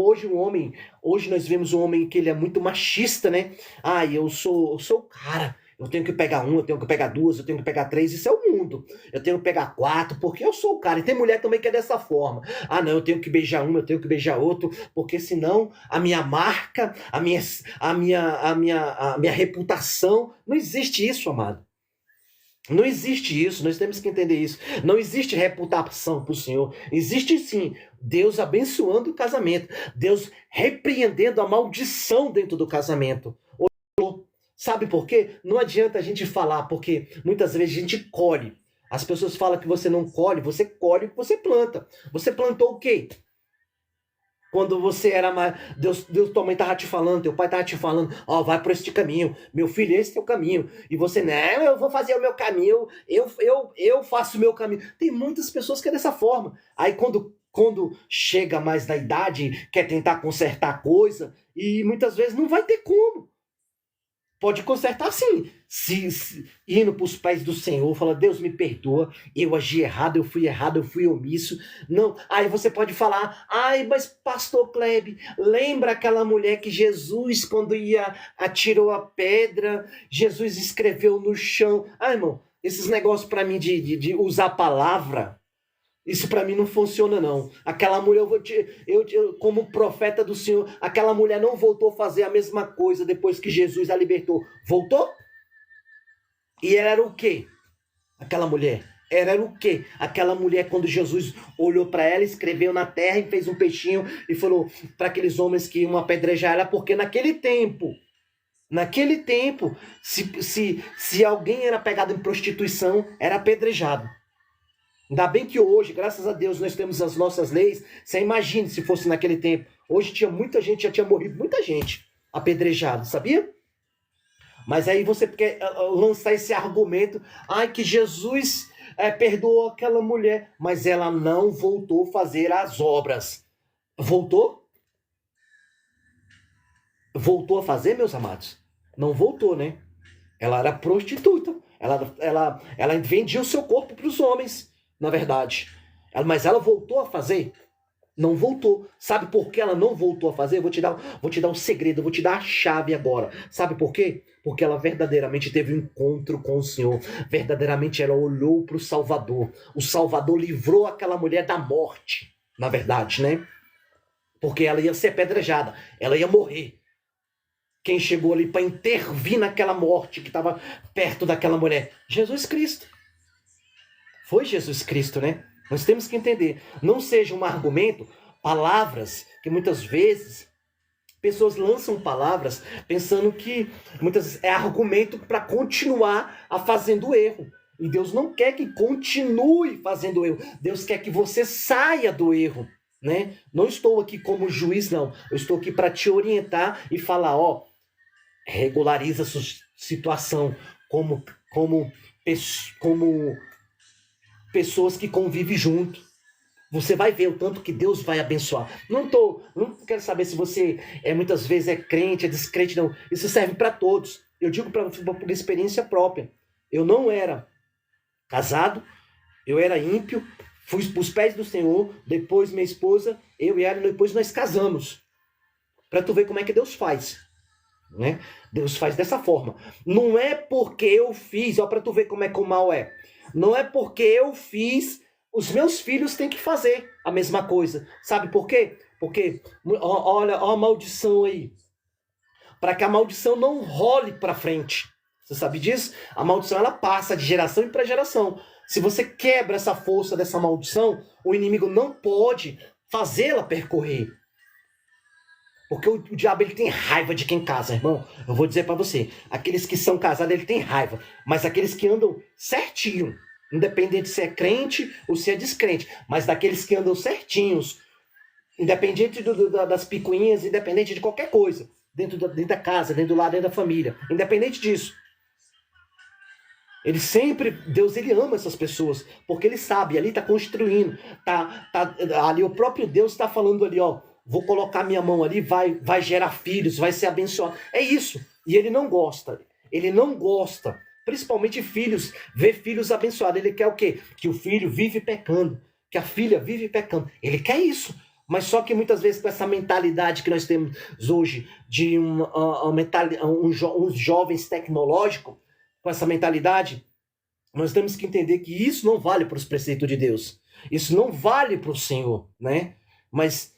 hoje nós vemos um homem que ele é muito machista, né? Ah, eu sou o cara. Eu tenho que pegar um, eu tenho que pegar duas, eu tenho que pegar três. Isso é o mundo. Eu tenho que pegar quatro, porque eu sou o cara. E tem mulher também que é dessa forma. Ah, não, eu tenho que beijar um, eu tenho que beijar outro, porque senão a minha marca, a minha reputação. Não existe isso, amado. Não existe isso, nós temos que entender isso. Não existe reputação para o Senhor. Existe sim Deus abençoando o casamento, Deus repreendendo a maldição dentro do casamento. Sabe por quê? Não adianta a gente falar, porque muitas vezes a gente colhe. As pessoas falam que você não colhe, você colhe o que você planta. Você plantou o quê? Quando você era mais. Tua mãe estava te falando, teu pai estava te falando, ó, vai por este caminho, meu filho, esse é o caminho. E você, não, eu vou fazer o meu caminho, eu faço o meu caminho. Tem muitas pessoas que é dessa forma. Aí quando chega mais na idade, quer tentar consertar a coisa, e muitas vezes não vai ter como. Pode consertar sim. Se indo para os pés do Senhor, fala, Deus me perdoa, eu agi errado, eu fui omisso. Não, aí você pode falar, ai, mas pastor Klebe, lembra aquela mulher que Jesus, quando atirou a pedra, Jesus escreveu no chão. Ah, irmão, esses negócios para mim de usar a palavra, isso para mim não funciona, não. Aquela mulher, como profeta do Senhor, aquela mulher não voltou a fazer a mesma coisa depois que Jesus a libertou. Voltou? E ela era o quê? Aquela mulher. Ela era o quê? Aquela mulher, quando Jesus olhou para ela, escreveu na terra e fez um peixinho e falou para aqueles homens que iam apedrejar ela, porque naquele tempo, se alguém era pegado em prostituição, era apedrejado. Ainda bem que hoje, graças a Deus, nós temos as nossas leis. Você imagine se fosse naquele tempo. Hoje tinha muita gente, já tinha morrido muita gente apedrejada, sabia? Mas aí você quer lançar esse argumento, ai, que Jesus perdoou aquela mulher, mas ela não voltou a fazer as obras. Voltou? Voltou a fazer, meus amados? Não voltou, né? Ela era prostituta. Ela vendia o seu corpo para os homens, na verdade. Mas ela voltou a fazer? Não voltou. Sabe por que ela não voltou a fazer? Vou te dar um segredo, vou te dar a chave agora. Sabe por quê? Porque ela verdadeiramente teve um encontro com o Senhor. Verdadeiramente ela olhou para o Salvador. O Salvador livrou aquela mulher da morte, na verdade, né? Porque ela ia ser apedrejada, ela ia morrer. Quem chegou ali para intervir naquela morte que estava perto daquela mulher? Jesus Cristo. Foi Jesus Cristo, né? Nós temos que entender. Não seja um argumento, palavras que muitas vezes pessoas lançam palavras pensando que muitas vezes é argumento para continuar a fazendo erro. E Deus não quer que continue fazendo erro. Deus quer que você saia do erro, né? Não estou aqui como juiz, não. Eu estou aqui para te orientar e falar, ó, regulariza a sua situação como pessoas que convivem junto. Você vai ver o tanto que Deus vai abençoar. Não quero saber se você muitas vezes é crente, é descrente, não. Isso serve para todos. Eu digo por experiência própria. Eu não era casado, eu era ímpio, fui para os pés do Senhor, depois minha esposa, eu e ela, depois nós casamos. Para tu ver como é que Deus faz. Né? Deus faz dessa forma. Não é porque eu fiz, ó, para tu ver como é que o mal é. Não é porque eu fiz, os meus filhos têm que fazer a mesma coisa. Sabe por quê? Porque, olha a maldição aí. Para que a maldição não role para frente. Você sabe disso? A maldição ela passa de geração para geração. Se você quebra essa força dessa maldição, o inimigo não pode fazê-la percorrer. Porque o diabo ele tem raiva de quem casa, irmão. Eu vou dizer para você, aqueles que são casados ele tem raiva, mas aqueles que andam certinho, independente se é crente ou se é descrente, mas daqueles que andam certinhos, independente das picuinhas, independente de qualquer coisa, dentro da casa, dentro do lar, dentro da família, independente disso. Deus ele ama essas pessoas, porque ele sabe, ali está construindo, ali o próprio Deus está falando ali, ó, vou colocar minha mão ali, vai gerar filhos, vai ser abençoado. É isso. E ele não gosta. Ele não gosta. Principalmente filhos. Ver filhos abençoados. Ele quer o quê? Que o filho vive pecando. Que a filha vive pecando. Ele quer isso. Mas só que muitas vezes com essa mentalidade que nós temos hoje de uns jovens tecnológicos, com essa mentalidade, nós temos que entender que isso não vale para os preceitos de Deus. Isso não vale para o Senhor, né? Mas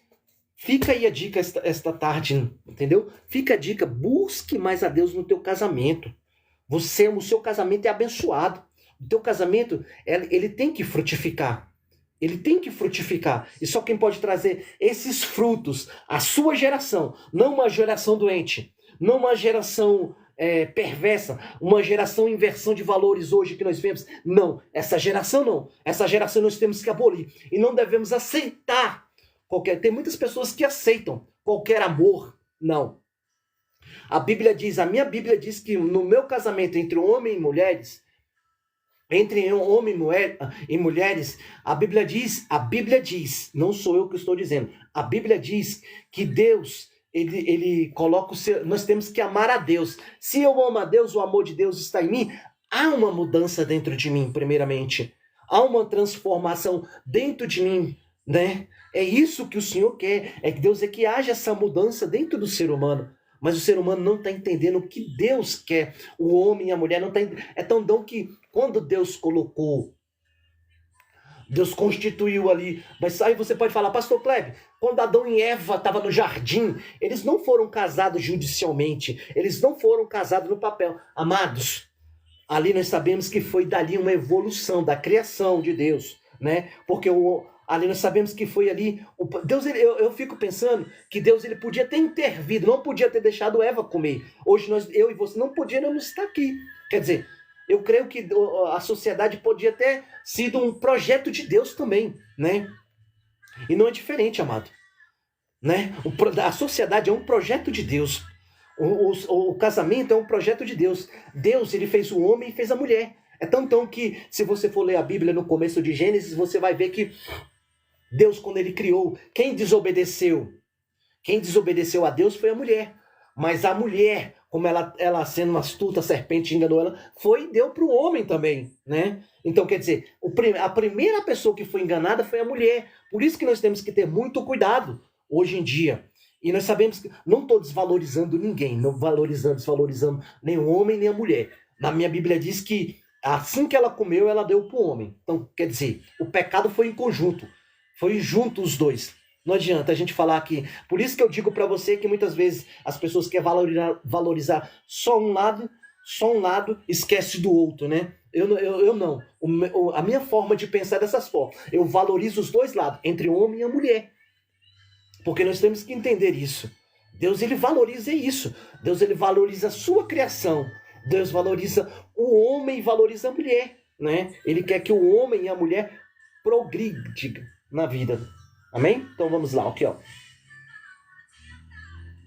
fica aí a dica esta tarde, entendeu? Fica a dica, busque mais a Deus no teu casamento. O seu casamento é abençoado. O teu casamento, ele tem que frutificar. Ele tem que frutificar. E só quem pode trazer esses frutos, a sua geração, não uma geração doente, não uma geração perversa, uma geração inversão de valores hoje que nós vemos. Não, essa geração não. Essa geração nós temos que abolir. E não devemos aceitar tem muitas pessoas que aceitam qualquer amor. Não. A minha Bíblia diz que no meu casamento entre homem e mulheres, e mulheres, a Bíblia diz, não sou eu que estou dizendo, a Bíblia diz que Deus, ele coloca nós temos que amar a Deus. Se eu amo a Deus, o amor de Deus está em mim, há uma mudança dentro de mim, primeiramente. Há uma transformação dentro de mim, né? É isso que o Senhor quer, é que Deus é que haja essa mudança dentro do ser humano. Mas o ser humano não está entendendo o que Deus quer. O homem e a mulher não está entendendo. É tão dom que quando Deus constituiu ali. Mas aí você pode falar, pastor Kleber, quando Adão e Eva estavam no jardim, eles não foram casados judicialmente. Eles não foram casados no papel. Amados, ali nós sabemos que foi dali uma evolução da criação de Deus, né? Porque ali nós sabemos que foi ali... Deus, eu fico pensando que Deus ele podia ter intervido, não podia ter deixado Eva comer. Hoje eu e você não podíamos estar aqui. Quer dizer, eu creio que a sociedade podia ter sido um projeto de Deus também, né? E não é diferente, amado. Né? A sociedade é um projeto de Deus. O casamento é um projeto de Deus. Deus ele fez o homem e fez a mulher. É tão que, se você for ler a Bíblia no começo de Gênesis, você vai ver que Deus, quando ele criou, quem desobedeceu a Deus foi a mulher. Mas a mulher, como ela sendo uma astuta serpente, enganou ela, foi e deu para o homem também, né? Então, quer dizer, a primeira pessoa que foi enganada foi a mulher. Por isso que nós temos que ter muito cuidado hoje em dia. E nós sabemos que não estou desvalorizando ninguém, não desvalorizando nem o homem nem a mulher. Na minha Bíblia diz que assim que ela comeu, ela deu para o homem. Então, quer dizer, o pecado foi em conjunto. Foi junto os dois. Não adianta a gente falar aqui. Por isso que eu digo para você que muitas vezes as pessoas querem valorizar só um lado, esquece do outro, né? Eu não. A minha forma de pensar é dessas formas. Eu valorizo os dois lados, entre o homem e a mulher. Porque nós temos que entender isso. Deus, ele valoriza isso. Deus, ele valoriza a sua criação. Deus valoriza o homem e valoriza a mulher, né? Ele quer que o homem e a mulher progridem na vida. Amém? Então vamos lá, aqui,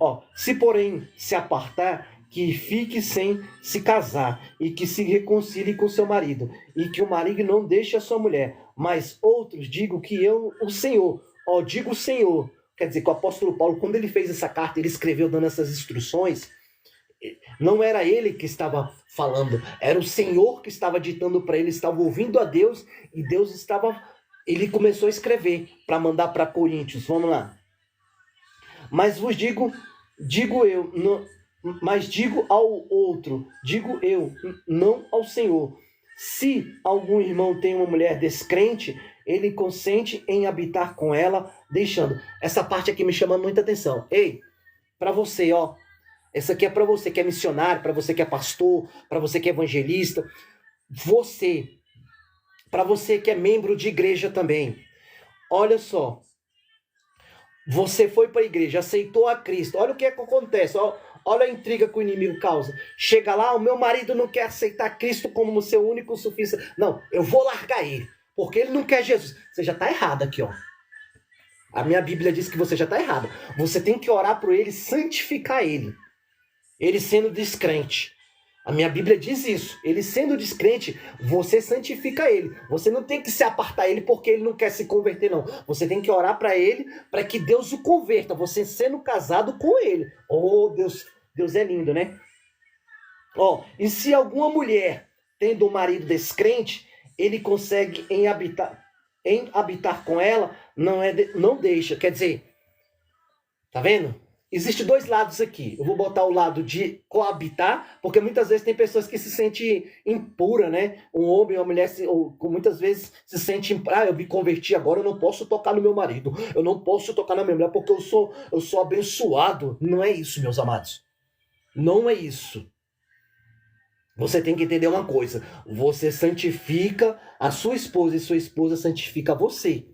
ó. Se porém se apartar, que fique sem se casar e que se reconcilie com seu marido e que o marido não deixe a sua mulher. Mas outros digo que eu, o Senhor, digo o Senhor. Quer dizer, que o apóstolo Paulo, quando ele fez essa carta, ele escreveu dando essas instruções, não era ele que estava falando, era o Senhor que estava ditando para ele, estava ouvindo a Deus e Deus estava... Ele começou a escrever para mandar para Coríntios. Vamos lá. Mas vos digo eu, não, mas digo ao outro, digo eu, não ao Senhor. Se algum irmão tem uma mulher descrente, ele consente em habitar com ela, deixando. Essa parte aqui me chama muita atenção. Ei, para você, essa aqui é para você que é missionário, para você que é pastor, para você que é evangelista, para você que é membro de igreja também. Olha só, você foi para a igreja, aceitou a Cristo. Olha o que acontece, olha a intriga que o inimigo causa. Chega lá, o meu marido não quer aceitar Cristo como seu único suficiente. Não, eu vou largar ele, porque ele não quer Jesus. Você já está errado aqui, A minha Bíblia diz que você já está errado. Você tem que orar por ele, santificar ele. Ele sendo descrente. A minha Bíblia diz isso. Ele sendo descrente, você santifica ele. Você não tem que se apartar dele porque ele não quer se converter, não. Você tem que orar para ele, para que Deus o converta. Você sendo casado com ele. Oh, Deus é lindo, né? E se alguma mulher, tendo um marido descrente, ele consegue em habitar com ela, não deixa. Quer dizer, tá vendo? Existem dois lados aqui. Eu vou botar o lado de coabitar, porque muitas vezes tem pessoas que se sentem impura, né? Um homem ou uma mulher muitas vezes se sente impura. Eu me converti agora, eu não posso tocar no meu marido. Eu não posso tocar na minha mulher porque eu sou abençoado. Não é isso, meus amados. Não é isso. Você tem que entender uma coisa. Você santifica a sua esposa e sua esposa santifica você.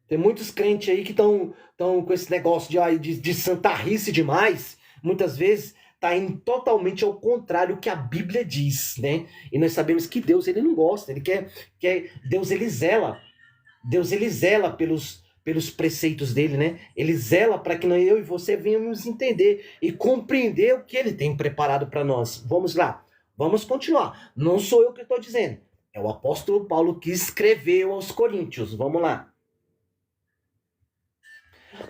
Tem muitos crentes aí que estão com esse negócio de santarrice demais. Muitas vezes está indo totalmente ao contrário do que a Bíblia diz, né? E nós sabemos que Deus, ele não gosta. Ele quer Deus, ele zela. Deus, ele zela pelos preceitos dele, né? Ele zela para que eu e você venhamos entender e compreender o que ele tem preparado para nós. Vamos lá. Vamos continuar. Não sou eu que estou dizendo. É o apóstolo Paulo que escreveu aos Coríntios. Vamos lá.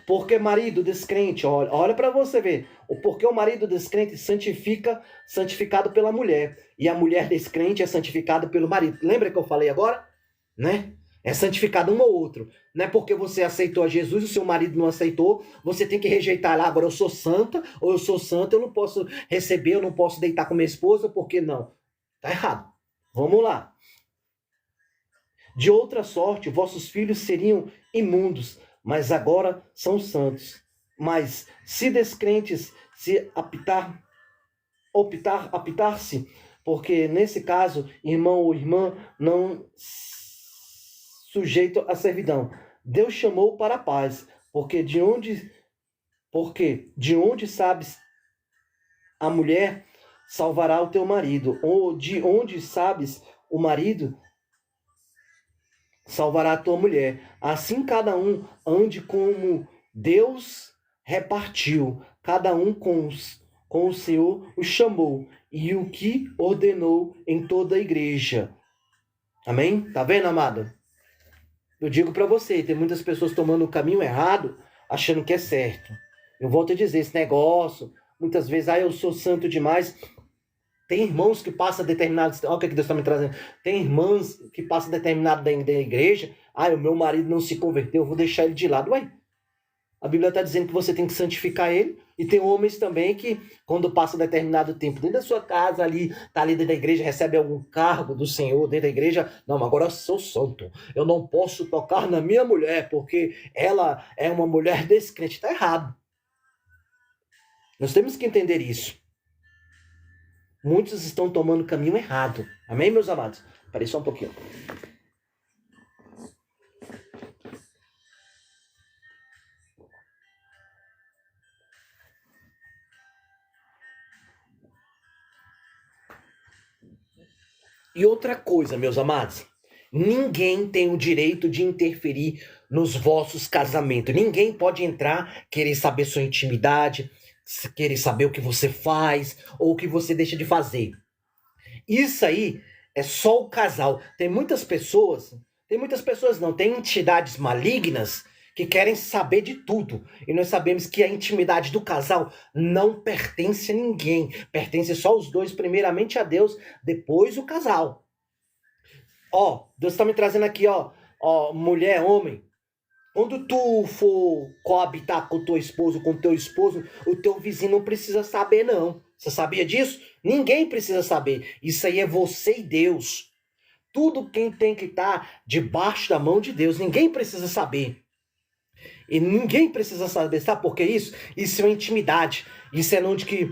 Porque marido descrente, olha para você ver. Porque o marido descrente santificado pela mulher. E a mulher descrente é santificada pelo marido. Lembra que eu falei agora? Né? É santificado um ou outro. Não é porque você aceitou a Jesus, o seu marido não aceitou, você tem que rejeitar lá. Agora eu sou santa, ou eu sou santo, eu não posso receber, eu não posso deitar com minha esposa, porque não. Tá errado. Vamos lá. De outra sorte, vossos filhos seriam imundos, mas agora são santos. Mas se descrentes se optar-se, porque nesse caso, irmão ou irmã não sujeito à servidão. Deus chamou para a paz, porque de onde sabes a mulher salvará o teu marido, ou de onde sabes o marido salvará a tua mulher. Assim cada um ande como Deus repartiu, cada um com o Senhor o chamou, e o que ordenou em toda a igreja. Amém? Tá vendo, amado? Eu digo para você, tem muitas pessoas tomando o caminho errado, achando que é certo. Eu volto a dizer, esse negócio, muitas vezes, eu sou santo demais. Tem irmãos que passam determinados... Olha o que Deus está me trazendo. Tem irmãs que passam determinado da igreja. O meu marido não se converteu, eu vou deixar ele de lado. Ué, a Bíblia está dizendo que você tem que santificar ele. E tem homens também que, quando passa um determinado tempo dentro da sua casa, ali, tá ali dentro da igreja, recebe algum cargo do Senhor dentro da igreja. Não, agora eu sou santo. Eu não posso tocar na minha mulher, porque ela é uma mulher descrente. Está errado. Nós temos que entender isso. Muitos estão tomando o caminho errado. Amém, meus amados? Parei só um pouquinho. E outra coisa, meus amados, ninguém tem o direito de interferir nos vossos casamentos. Ninguém pode entrar, querer saber sua intimidade, querer saber o que você faz ou o que você deixa de fazer. Isso aí é só o casal. Tem muitas pessoas não, tem entidades malignas que querem saber de tudo. E nós sabemos que a intimidade do casal não pertence a ninguém. Pertence só os dois, primeiramente a Deus, depois o casal. Ó, Deus está me trazendo aqui, ó, mulher, homem. Quando tu for coabitar com tua esposa, com teu esposo, o teu vizinho não precisa saber, não. Você sabia disso? Ninguém precisa saber. Isso aí é você e Deus. Tudo quem tem que estar debaixo da mão de Deus. Ninguém precisa saber. E ninguém precisa saber. Sabe por que isso? Isso é intimidade. Isso é onde que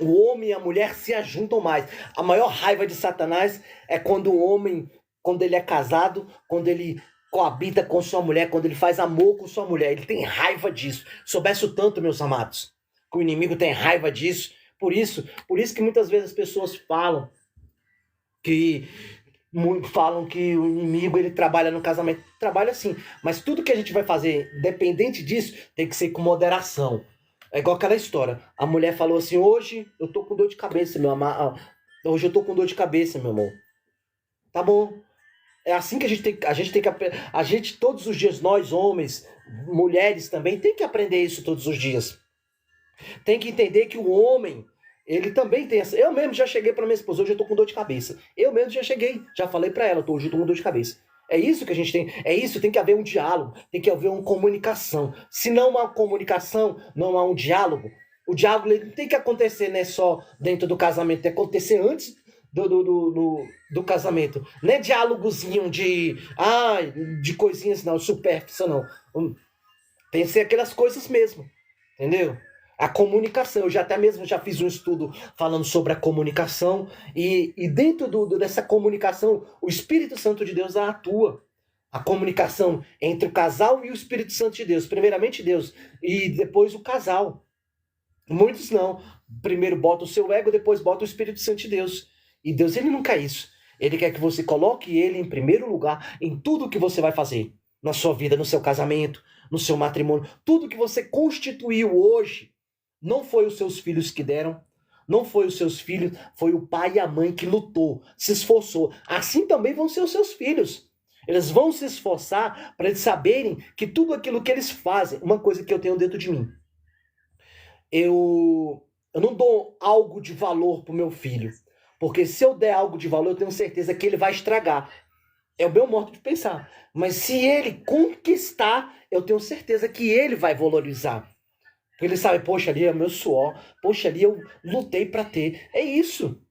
o homem e a mulher se ajuntam mais. A maior raiva de Satanás é quando o homem, quando ele é casado, quando ele coabita com sua mulher, quando ele faz amor com sua mulher. Ele tem raiva disso. Soubesse o tanto, meus amados, que o inimigo tem raiva disso. Por isso que muitas vezes as pessoas falam que o inimigo ele trabalha no casamento. Trabalha sim, mas tudo que a gente vai fazer, dependente disso, tem que ser com moderação. É igual aquela história. A mulher falou assim: hoje eu tô com dor de cabeça, meu amor. Hoje eu tô com dor de cabeça, meu amor. Tá bom. É assim que a gente todos os dias, nós homens, mulheres também, tem que aprender isso todos os dias. Tem que entender que o homem, ele também tem essa. Eu mesmo já cheguei para minha esposa: hoje eu tô com dor de cabeça. Eu mesmo já cheguei, já falei para ela: hoje eu tô com dor de cabeça. É isso que a gente tem. É isso, tem que haver um diálogo, tem que haver uma comunicação. Se não há comunicação, não há um diálogo. O diálogo ele tem que acontecer, né, só dentro do casamento, tem que acontecer antes do casamento. Não é diálogozinho de coisinhas, não, supérfluo, não. Tem que ser aquelas coisas mesmo, entendeu? A comunicação, eu até mesmo já fiz um estudo falando sobre a comunicação, e dentro dessa comunicação, o Espírito Santo de Deus atua. A comunicação entre o casal e o Espírito Santo de Deus. Primeiramente Deus, e depois o casal. Muitos não. Primeiro bota o seu ego, depois bota o Espírito Santo de Deus. E Deus, ele não quer isso. Ele quer que você coloque ele em primeiro lugar em tudo que você vai fazer. Na sua vida, no seu casamento, no seu matrimônio. Tudo que você constituiu hoje. Não foi os seus filhos que deram, não foi os seus filhos, foi o pai e a mãe que lutou, se esforçou. Assim também vão ser os seus filhos. Eles vão se esforçar para eles saberem que tudo aquilo que eles fazem, uma coisa que eu tenho dentro de mim. Eu não dou algo de valor para o meu filho, porque se eu der algo de valor, eu tenho certeza que ele vai estragar. É o meu modo de pensar. Mas se ele conquistar, eu tenho certeza que ele vai valorizar. Porque ele sabe: poxa, ali é o meu suor, poxa, ali eu lutei para ter. É isso.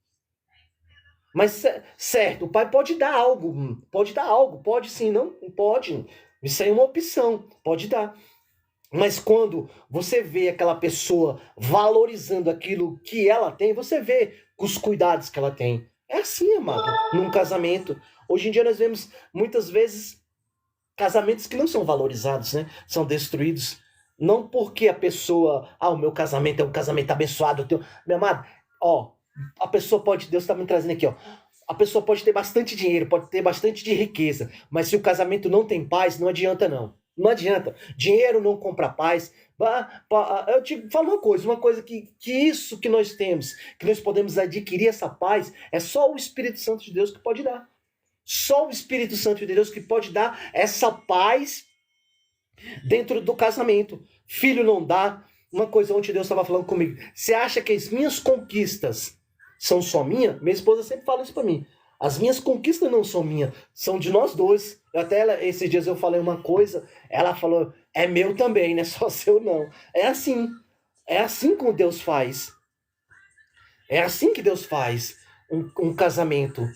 Mas, certo, o pai pode dar algo, pode sim, não pode. Isso aí é uma opção, pode dar. Mas quando você vê aquela pessoa valorizando aquilo que ela tem, você vê os cuidados que ela tem. É assim, amado, num casamento. Hoje em dia nós vemos, muitas vezes, casamentos que não são valorizados, né? São destruídos. Não porque a pessoa, o meu casamento é um casamento abençoado. Meu amado, a pessoa pode, Deus está me trazendo aqui, a pessoa pode ter bastante dinheiro, pode ter bastante de riqueza, mas se o casamento não tem paz, não adianta não. Não adianta. Dinheiro não compra paz. Eu te falo uma coisa que isso que nós temos, que nós podemos adquirir essa paz, é só o Espírito Santo de Deus que pode dar. Só o Espírito Santo de Deus que pode dar essa paz dentro do casamento. Filho não dá. Uma coisa onde Deus estava falando comigo: você acha que as minhas conquistas são só minha? Minha esposa sempre fala isso para mim. As minhas conquistas não são minhas, são de nós dois. Esses dias eu falei uma coisa, ela falou: é meu também, não é só seu não. É assim. É assim que Deus faz. É assim que Deus faz um casamento.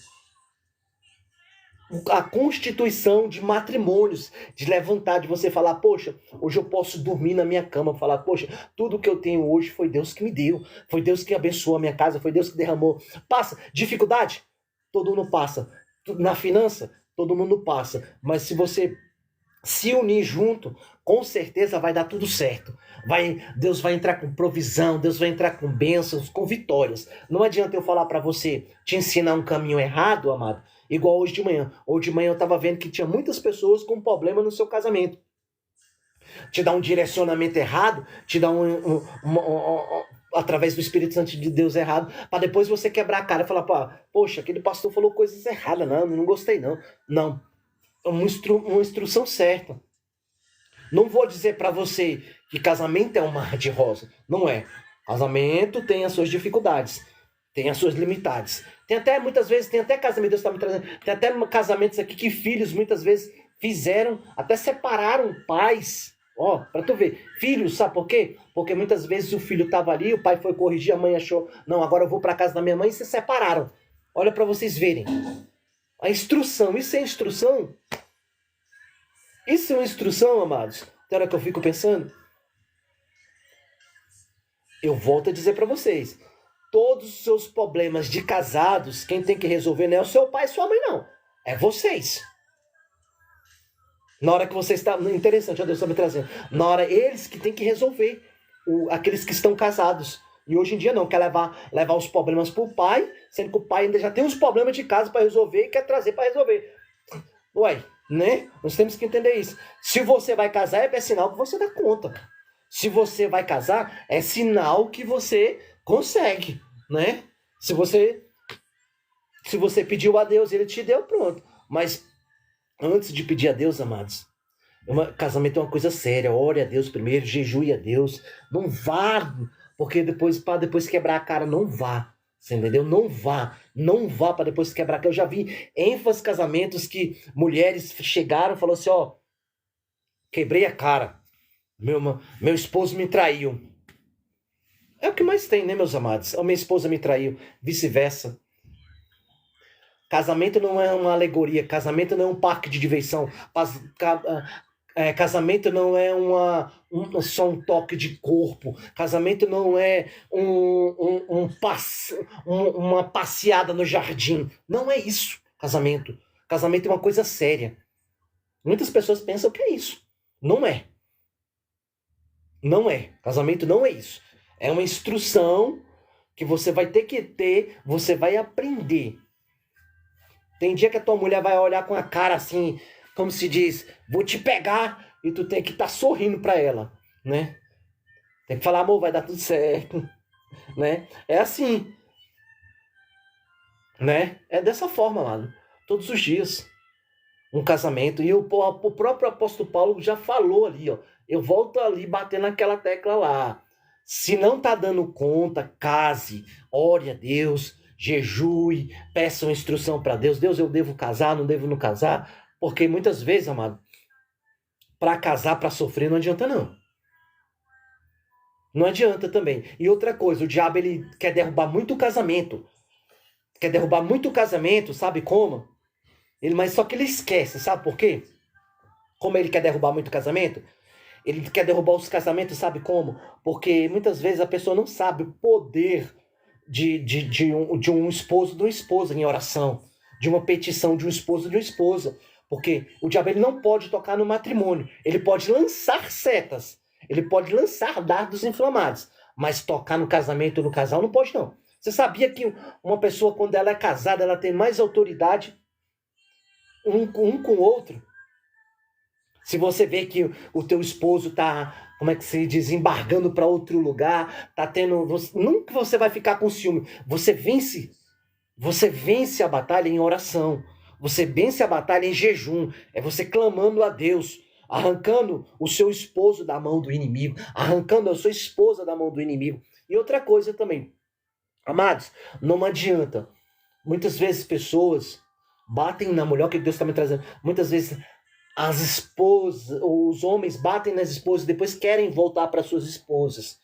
A constituição de matrimônios, de levantar, de você falar, poxa, hoje eu posso dormir na minha cama, falar, poxa, tudo que eu tenho hoje foi Deus que me deu, foi Deus que abençoou a minha casa, foi Deus que derramou. Passa, dificuldade, todo mundo passa. Na finança, todo mundo passa. Mas se você se unir junto, com certeza vai dar tudo certo. Deus vai entrar com provisão, Deus vai entrar com bênçãos, com vitórias. Não adianta eu falar para você, te ensinar um caminho errado, amado, igual hoje de manhã. Hoje de manhã eu estava vendo que tinha muitas pessoas com problema no seu casamento. Te dar um direcionamento errado, te dar através do Espírito Santo de Deus errado, para depois você quebrar a cara e falar, poxa, aquele pastor falou coisas erradas, não gostei não. Não, uma instrução certa. Não vou dizer para você que casamento é um mar de rosa. Não é. Casamento tem as suas dificuldades, tem as suas limitadas. Tem até, muitas vezes, tem até casamento, Deus está me trazendo, tem até casamentos aqui que filhos, muitas vezes, fizeram, até separaram pais. Ó, para tu ver. Filhos, sabe por quê? Porque muitas vezes o filho estava ali, o pai foi corrigir, a mãe achou, não, agora eu vou para casa da minha mãe e se separaram. Olha para vocês verem. A instrução, isso é instrução? Isso é uma instrução, amados? Tem hora que eu fico pensando. Eu volto a dizer para vocês. Todos os seus problemas de casados, quem tem que resolver não é o seu pai e sua mãe, não. É vocês. Na hora que você está... Interessante, ó, Deus está me trazendo. Na hora, eles que tem que resolver. Aqueles que estão casados. E hoje em dia não, quer levar os problemas para o pai, sendo que o pai ainda já tem os problemas de casa para resolver e quer trazer para resolver. Ué, né? Nós temos que entender isso. Se você vai casar, é sinal que você dá conta. Se você vai casar, é sinal que você consegue, né? Se você pediu a Deus, ele te deu, pronto. Mas antes de pedir a Deus, amados, casamento é uma coisa séria. Ore a Deus primeiro, jejue a Deus. Não vá, porque para depois quebrar a cara, não vá. Você entendeu? Não vá para depois quebrar a cara. Eu já vi ênfase casamentos que mulheres chegaram e falaram assim, ó, quebrei a cara. Meu esposo me traiu. É o que mais tem, né, meus amados? A minha esposa me traiu, vice-versa. Casamento não é uma alegoria, casamento não é um parque de diversão, casamento não é só um toque de corpo, casamento não é uma passeada no jardim. Não é isso, casamento. Casamento é uma coisa séria. Muitas pessoas pensam que é isso. Não é. Não é. Casamento não é isso. É uma instrução que você vai ter que ter, você vai aprender. Tem dia que a tua mulher vai olhar com a cara assim, como se diz, vou te pegar, e tu tem que estar sorrindo para ela, né? Tem que falar, amor, vai dar tudo certo, né? É assim, né? É dessa forma, mano. Todos os dias. Um casamento. E o próprio apóstolo Paulo já falou ali, ó. Eu volto ali batendo naquela tecla lá. Se não tá dando conta, case, ore a Deus, jejue, peça uma instrução para Deus. Deus, eu devo casar, não devo não casar? Porque muitas vezes, amado, para casar, para sofrer, não adianta não. Não adianta também. E outra coisa, o diabo ele quer derrubar muito o casamento. Quer derrubar muito o casamento, sabe como? Mas só que ele esquece, sabe por quê? Como ele quer derrubar muito o casamento? Ele quer derrubar os casamentos, sabe como? Porque muitas vezes a pessoa não sabe o poder de um esposo de uma esposa em oração, de uma petição de um esposo de uma esposa. Porque o diabo ele não pode tocar no matrimônio. Ele pode lançar setas, ele pode lançar dardos inflamados, mas tocar no casamento, no casal, não pode não. Você sabia que uma pessoa, quando ela é casada, ela tem mais autoridade um com o outro? Se você vê que o teu esposo tá, como é que se diz, embargando para outro lugar, tá tendo, nunca você vai ficar com ciúme. Você vence a batalha em oração. Você vence a batalha em jejum. É você clamando a Deus, arrancando o seu esposo da mão do inimigo, arrancando a sua esposa da mão do inimigo. E outra coisa também, amados, não adianta. Muitas vezes pessoas batem na mulher, o que Deus está me trazendo? Muitas vezes as esposas, os homens batem nas esposas e depois querem voltar para suas esposas.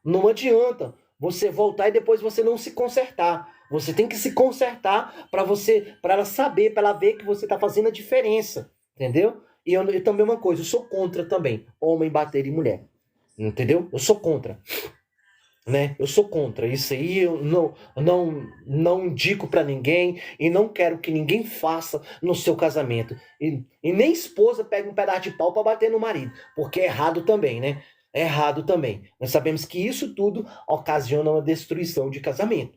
Não adianta você voltar e depois você não se consertar. Você tem que se consertar para ela saber, para ela ver que você está fazendo a diferença, entendeu? E eu também uma coisa, eu sou contra também homem bater em mulher, entendeu? Eu sou contra, né? Eu sou contra isso aí, eu não indico para ninguém e não quero que ninguém faça no seu casamento. E nem esposa pega um pedaço de pau para bater no marido, porque é errado também, né? É errado também. Nós sabemos que isso tudo ocasiona uma destruição de casamento,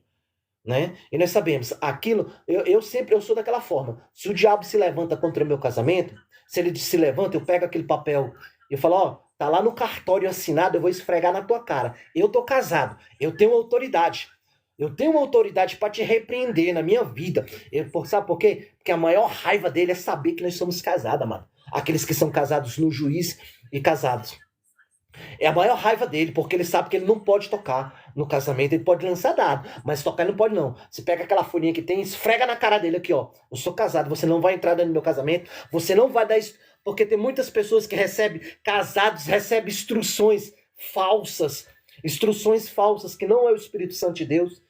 né? E nós sabemos, aquilo, eu sou daquela forma. Se o diabo se levanta contra o meu casamento, se ele se levanta, eu pego aquele papel e eu falo, ó, tá lá no cartório assinado, eu vou esfregar na tua cara. Eu tô casado, eu tenho autoridade. Eu tenho uma autoridade para te repreender na minha vida. Sabe por quê? Porque a maior raiva dele é saber que nós somos casados, mano. Aqueles que são casados no juiz e casados. É a maior raiva dele, porque ele sabe que ele não pode tocar no casamento, ele pode lançar dado, mas tocar ele não pode não. Você pega aquela folhinha que tem, esfrega na cara dele aqui, ó. Eu sou casado, você não vai entrar dentro do meu casamento, você não vai dar isso, porque tem muitas pessoas que recebem, casados, recebem instruções falsas, que não é o Espírito Santo de Deus.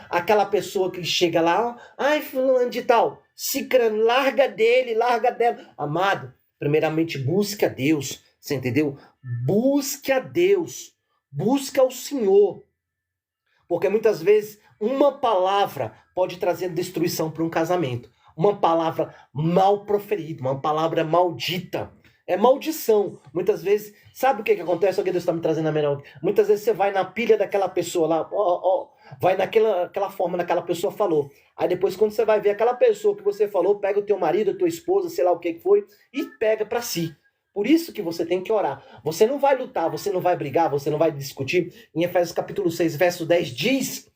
Aquela pessoa que chega lá, ai, fulano de tal, cicrano, larga dele, larga dela. Amado, primeiramente busca a Deus, você entendeu? Busque a Deus, busca o Senhor, porque muitas vezes uma palavra pode trazer destruição para um casamento, uma palavra mal proferida, uma palavra maldita, é maldição. Muitas vezes, sabe o que acontece? O que Deus está me trazendo na melhor? Muitas vezes você vai na pilha daquela pessoa lá, vai naquela forma daquela pessoa falou. Aí depois quando você vai ver aquela pessoa que você falou, pega o teu marido, a tua esposa, sei lá o que foi, e pega para si. Por isso que você tem que orar. Você não vai lutar, você não vai brigar, você não vai discutir. Em Efésios capítulo 6, verso 10 diz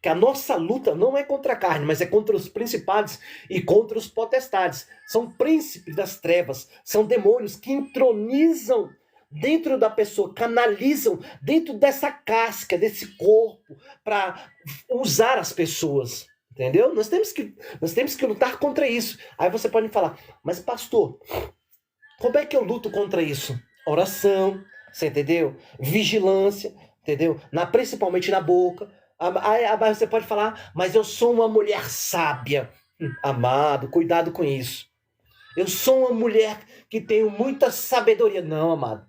que a nossa luta não é contra a carne, mas é contra os principados e contra os potestades. São príncipes das trevas, são demônios que entronizam dentro da pessoa, canalizam dentro dessa casca, desse corpo, para usar as pessoas. Entendeu? Nós temos que lutar contra isso. Aí você pode falar, mas pastor, como é que eu luto contra isso? Oração, você entendeu? Vigilância, entendeu? Principalmente na boca. Aí você pode falar, mas eu sou uma mulher sábia. Amado, cuidado com isso. Eu sou uma mulher que tenho muita sabedoria. Não, amado.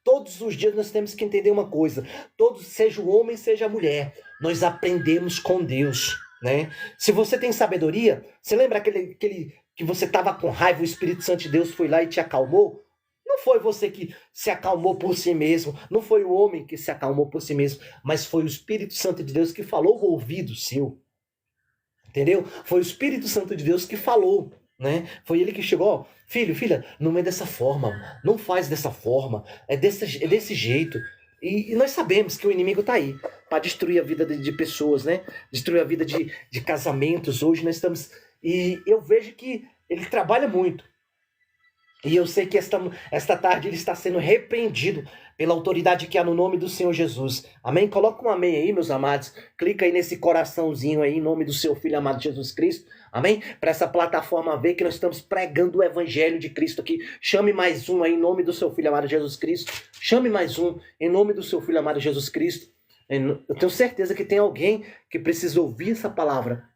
Todos os dias nós temos que entender uma coisa. Todos, seja o homem, seja a mulher, nós aprendemos com Deus, né? Se você tem sabedoria, você lembra aquele que você estava com raiva, o Espírito Santo de Deus foi lá e te acalmou? Não foi você que se acalmou por si mesmo, não foi o homem que se acalmou por si mesmo, mas foi o Espírito Santo de Deus que falou no ouvido seu. Entendeu? Foi o Espírito Santo de Deus que falou, né? Foi ele que chegou, ó, filho, filha, não é dessa forma, não faz dessa forma, é desse jeito. E nós sabemos que o inimigo está aí para destruir a vida de pessoas, né? Destruir a vida de casamentos. Hoje nós estamos... E eu vejo que ele trabalha muito. E eu sei que esta tarde ele está sendo repreendido pela autoridade que há no nome do Senhor Jesus. Amém? Coloca um amém aí, meus amados. Clica aí nesse coraçãozinho aí, em nome do seu Filho amado Jesus Cristo. Amém? Para essa plataforma ver que nós estamos pregando o Evangelho de Cristo aqui. Chame mais um aí, em nome do seu Filho amado Jesus Cristo. Chame mais um, em nome do seu Filho amado Jesus Cristo. Eu tenho certeza que tem alguém que precisa ouvir essa palavra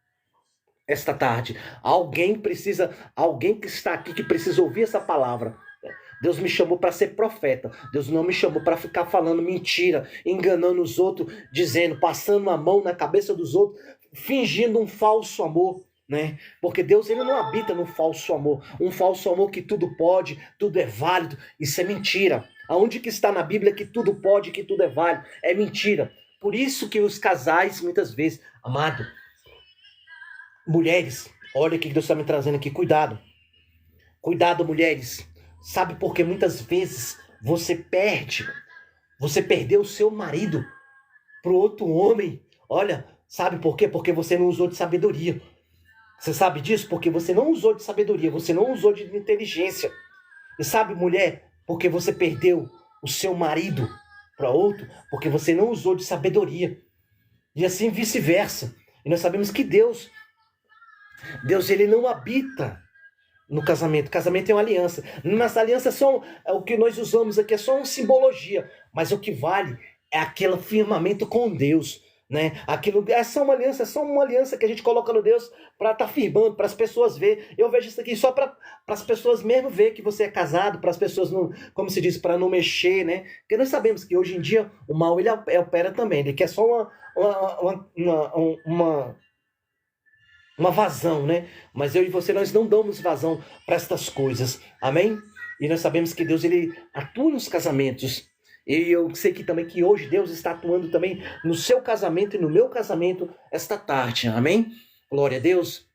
esta tarde. Alguém que está aqui que precisa ouvir essa palavra. Deus me chamou para ser profeta. Deus não me chamou para ficar falando mentira, enganando os outros, dizendo, passando a mão na cabeça dos outros, fingindo um falso amor, né? Porque Deus ele não habita no falso amor. Um falso amor que tudo pode, tudo é válido. Isso é mentira. Aonde que está na Bíblia que tudo pode, que tudo é válido? É mentira. Por isso que os casais, muitas vezes, amado, mulheres, olha o que Deus está me trazendo aqui, cuidado. Cuidado, mulheres. Sabe por que muitas vezes você perdeu o seu marido para outro homem? Olha, sabe por quê? Porque você não usou de sabedoria. Você sabe disso? Porque você não usou de sabedoria, você não usou de inteligência. E sabe, mulher, porque você perdeu o seu marido para outro? Porque você não usou de sabedoria. E assim vice-versa. E nós sabemos que Deus, ele não habita no casamento. Casamento é uma aliança. Nossa aliança é só o que nós usamos aqui, é só uma simbologia. Mas o que vale é aquele firmamento com Deus, né? Aquilo é só uma aliança que a gente coloca no Deus para estar firmando, para as pessoas ver. Eu vejo isso aqui só para as pessoas mesmo ver que você é casado, para as pessoas não, como se diz, para não mexer, né? Porque nós sabemos que hoje em dia o mal ele opera também, ele quer só uma vazão, né? Mas eu e você, nós não damos vazão para estas coisas, amém? E nós sabemos que Deus, ele atua nos casamentos. E eu sei que também que hoje Deus está atuando também no seu casamento e no meu casamento esta tarde, amém? Glória a Deus.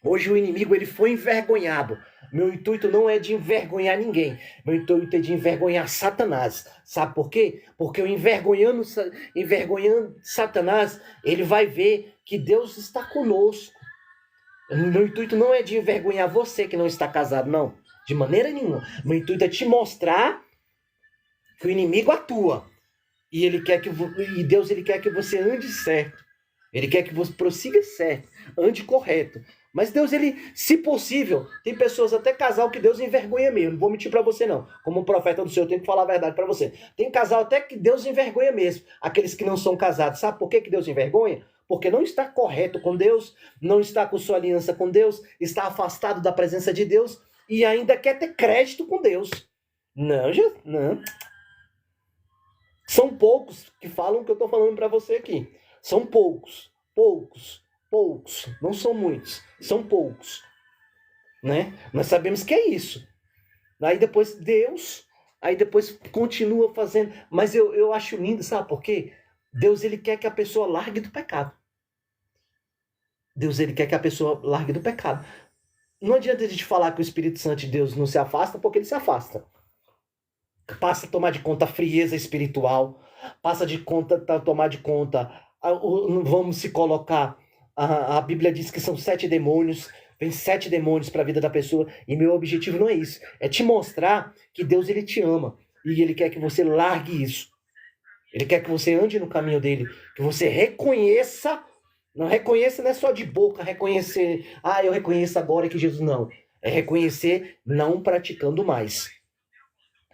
Hoje o inimigo, ele foi envergonhado. Meu intuito não é de envergonhar ninguém. Meu intuito é de envergonhar Satanás. Sabe por quê? Porque eu envergonhando Satanás, ele vai ver que Deus está conosco. Meu intuito não é de envergonhar você que não está casado, não. De maneira nenhuma. Meu intuito é te mostrar que o inimigo atua. E ele quer e Deus, ele quer que você ande certo. Ele quer que você prossiga certo, ande correto. Mas Deus, ele, se possível, tem pessoas, até casal, que Deus envergonha mesmo. Não vou mentir para você, não. Como profeta do Senhor, eu tenho que falar a verdade para você. Tem casal até que Deus envergonha mesmo. Aqueles que não são casados. Sabe por que Deus envergonha? Porque não está correto com Deus, não está com sua aliança com Deus, está afastado da presença de Deus e ainda quer ter crédito com Deus. Não, não. São poucos que falam o que eu estou falando para você aqui. São poucos. Não são muitos. São poucos. Né? Nós sabemos que é isso. Aí depois continua fazendo. Mas eu acho lindo, sabe por quê? Deus, ele quer que a pessoa largue do pecado. Deus, ele quer que a pessoa largue do pecado. Não adianta a gente falar que o Espírito Santo de Deus não se afasta, porque ele se afasta. Passa a tomar de conta a frieza espiritual, passa a tomar de conta, vamos se colocar, a Bíblia diz que são 7 demônios, vem 7 demônios para a vida da pessoa, e meu objetivo não é isso, é te mostrar que Deus, ele te ama, e ele quer que você largue isso, ele quer que você ande no caminho dele, que você reconheça, não é só de boca reconhecer, eu reconheço agora que Jesus não, é reconhecer não praticando mais.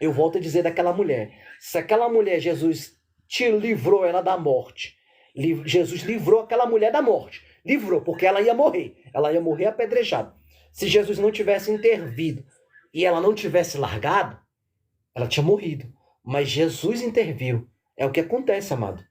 Eu volto a dizer daquela mulher. Se aquela mulher, Jesus te livrou ela da morte. Jesus livrou aquela mulher da morte. Livrou, porque ela ia morrer. Ela ia morrer apedrejada. Se Jesus não tivesse intervido e ela não tivesse largado, ela tinha morrido. Mas Jesus interviu. É o que acontece, amado.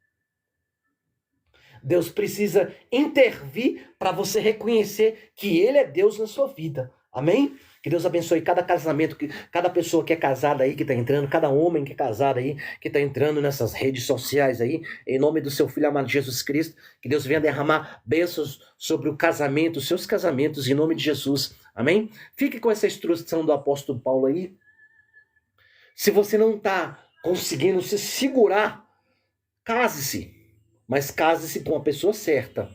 Deus precisa intervir para você reconhecer que Ele é Deus na sua vida. Amém? Que Deus abençoe cada casamento, cada pessoa que é casada aí, que está entrando, cada homem que é casado aí, que está entrando nessas redes sociais aí, em nome do seu Filho amado Jesus Cristo, que Deus venha derramar bênçãos sobre o casamento, os seus casamentos, em nome de Jesus. Amém? Fique com essa instrução do apóstolo Paulo aí. Se você não está conseguindo se segurar, case-se, mas case-se com a pessoa certa.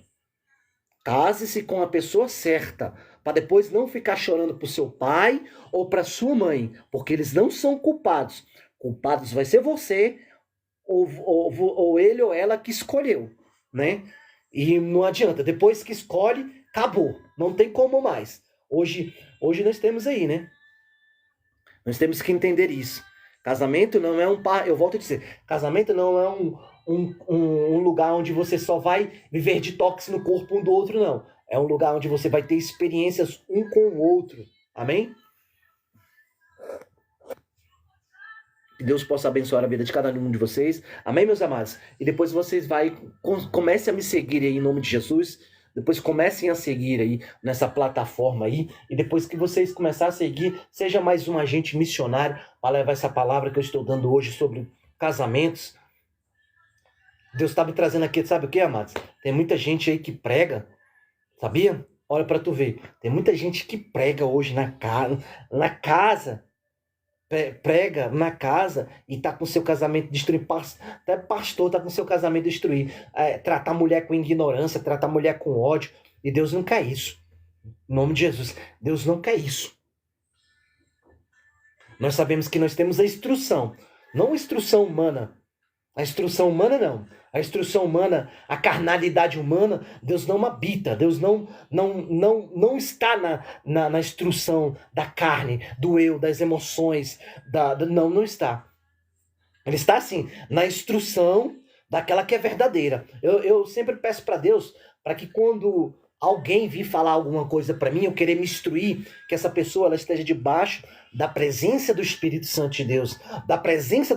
Case-se com a pessoa certa, para depois não ficar chorando para o seu pai ou para sua mãe, porque eles não são culpados. Culpados vai ser você ou ele ou ela que escolheu, né? E não adianta, depois que escolhe, acabou, não tem como mais. Hoje nós temos aí, né? Nós temos que entender isso. Casamento não é eu volto a dizer, casamento não é um lugar onde você só vai viver detox no corpo um do outro, não. É um lugar onde você vai ter experiências um com o outro. Amém? Que Deus possa abençoar a vida de cada um de vocês. Amém, meus amados? E depois vocês comecem a me seguir aí em nome de Jesus. Depois comecem a seguir aí nessa plataforma aí. E depois que vocês começarem a seguir, seja mais um agente missionário para levar essa palavra que eu estou dando hoje sobre casamentos. Deus está me trazendo aqui, sabe o que, amados? Tem muita gente aí que prega, sabia? Olha para tu ver. Tem muita gente que prega hoje na casa, prega na casa e tá com seu casamento destruído. Até pastor tá com seu casamento destruído. Tratar a mulher com ignorância, tratar a mulher com ódio. E Deus não quer isso. Em nome de Jesus, Deus não quer isso. Nós sabemos que nós temos a instrução, não a instrução humana. A instrução humana não. A instrução humana, a carnalidade humana, Deus não habita. Deus não está na instrução da carne, do eu, das emoções. Não está. Ele está assim, na instrução daquela que é verdadeira. Eu sempre peço para Deus, para que quando alguém vir falar alguma coisa para mim, eu querer me instruir, que essa pessoa ela esteja debaixo da presença do Espírito Santo de Deus, da presença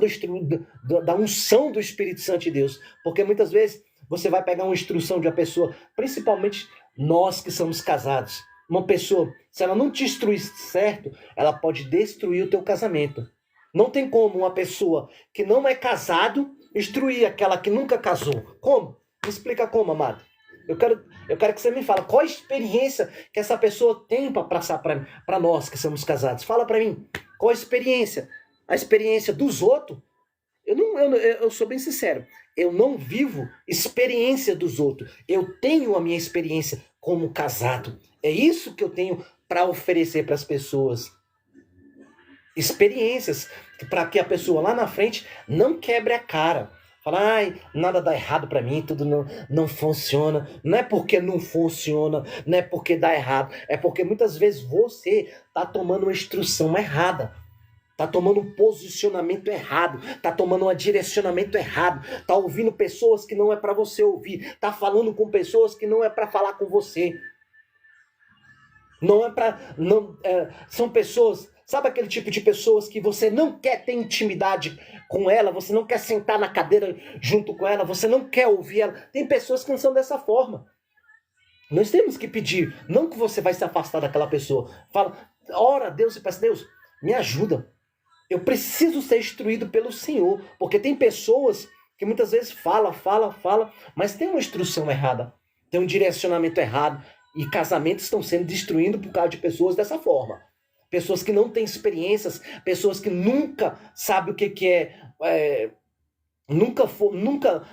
da unção do Espírito Santo de Deus. Porque muitas vezes você vai pegar uma instrução de uma pessoa, principalmente nós que somos casados. Uma pessoa, se ela não te instruir certo, ela pode destruir o teu casamento. Não tem como uma pessoa que não é casado instruir aquela que nunca casou. Como? Me explica como, amado. Eu quero que você me fale qual a experiência que essa pessoa tem para passar para nós que somos casados. Fala para mim, qual a experiência? A experiência dos outros? Eu sou bem sincero. Eu não vivo experiência dos outros. Eu tenho a minha experiência como casado. É isso que eu tenho para oferecer para as pessoas. Experiências para que a pessoa lá na frente não quebre a cara. Fala, ai, nada dá errado para mim, tudo não funciona. Não é porque não funciona, não é porque dá errado. É porque muitas vezes você está tomando uma instrução errada. Está tomando um posicionamento errado. Está tomando um direcionamento errado. Está ouvindo pessoas que não é para você ouvir. Está falando com pessoas que não é para falar com você. Não é para... são pessoas... Sabe aquele tipo de pessoas que você não quer ter intimidade com ela, você não quer sentar na cadeira junto com ela, você não quer ouvir ela? Tem pessoas que não são dessa forma. Nós temos que pedir, não que você vai se afastar daquela pessoa. Fala, ora a Deus e peça, Deus, me ajuda. Eu preciso ser instruído pelo Senhor, porque tem pessoas que muitas vezes fala, mas tem uma instrução errada, tem um direcionamento errado, e casamentos estão sendo destruídos por causa de pessoas dessa forma. Pessoas que não têm experiências, pessoas que nunca sabem o que é, nunca,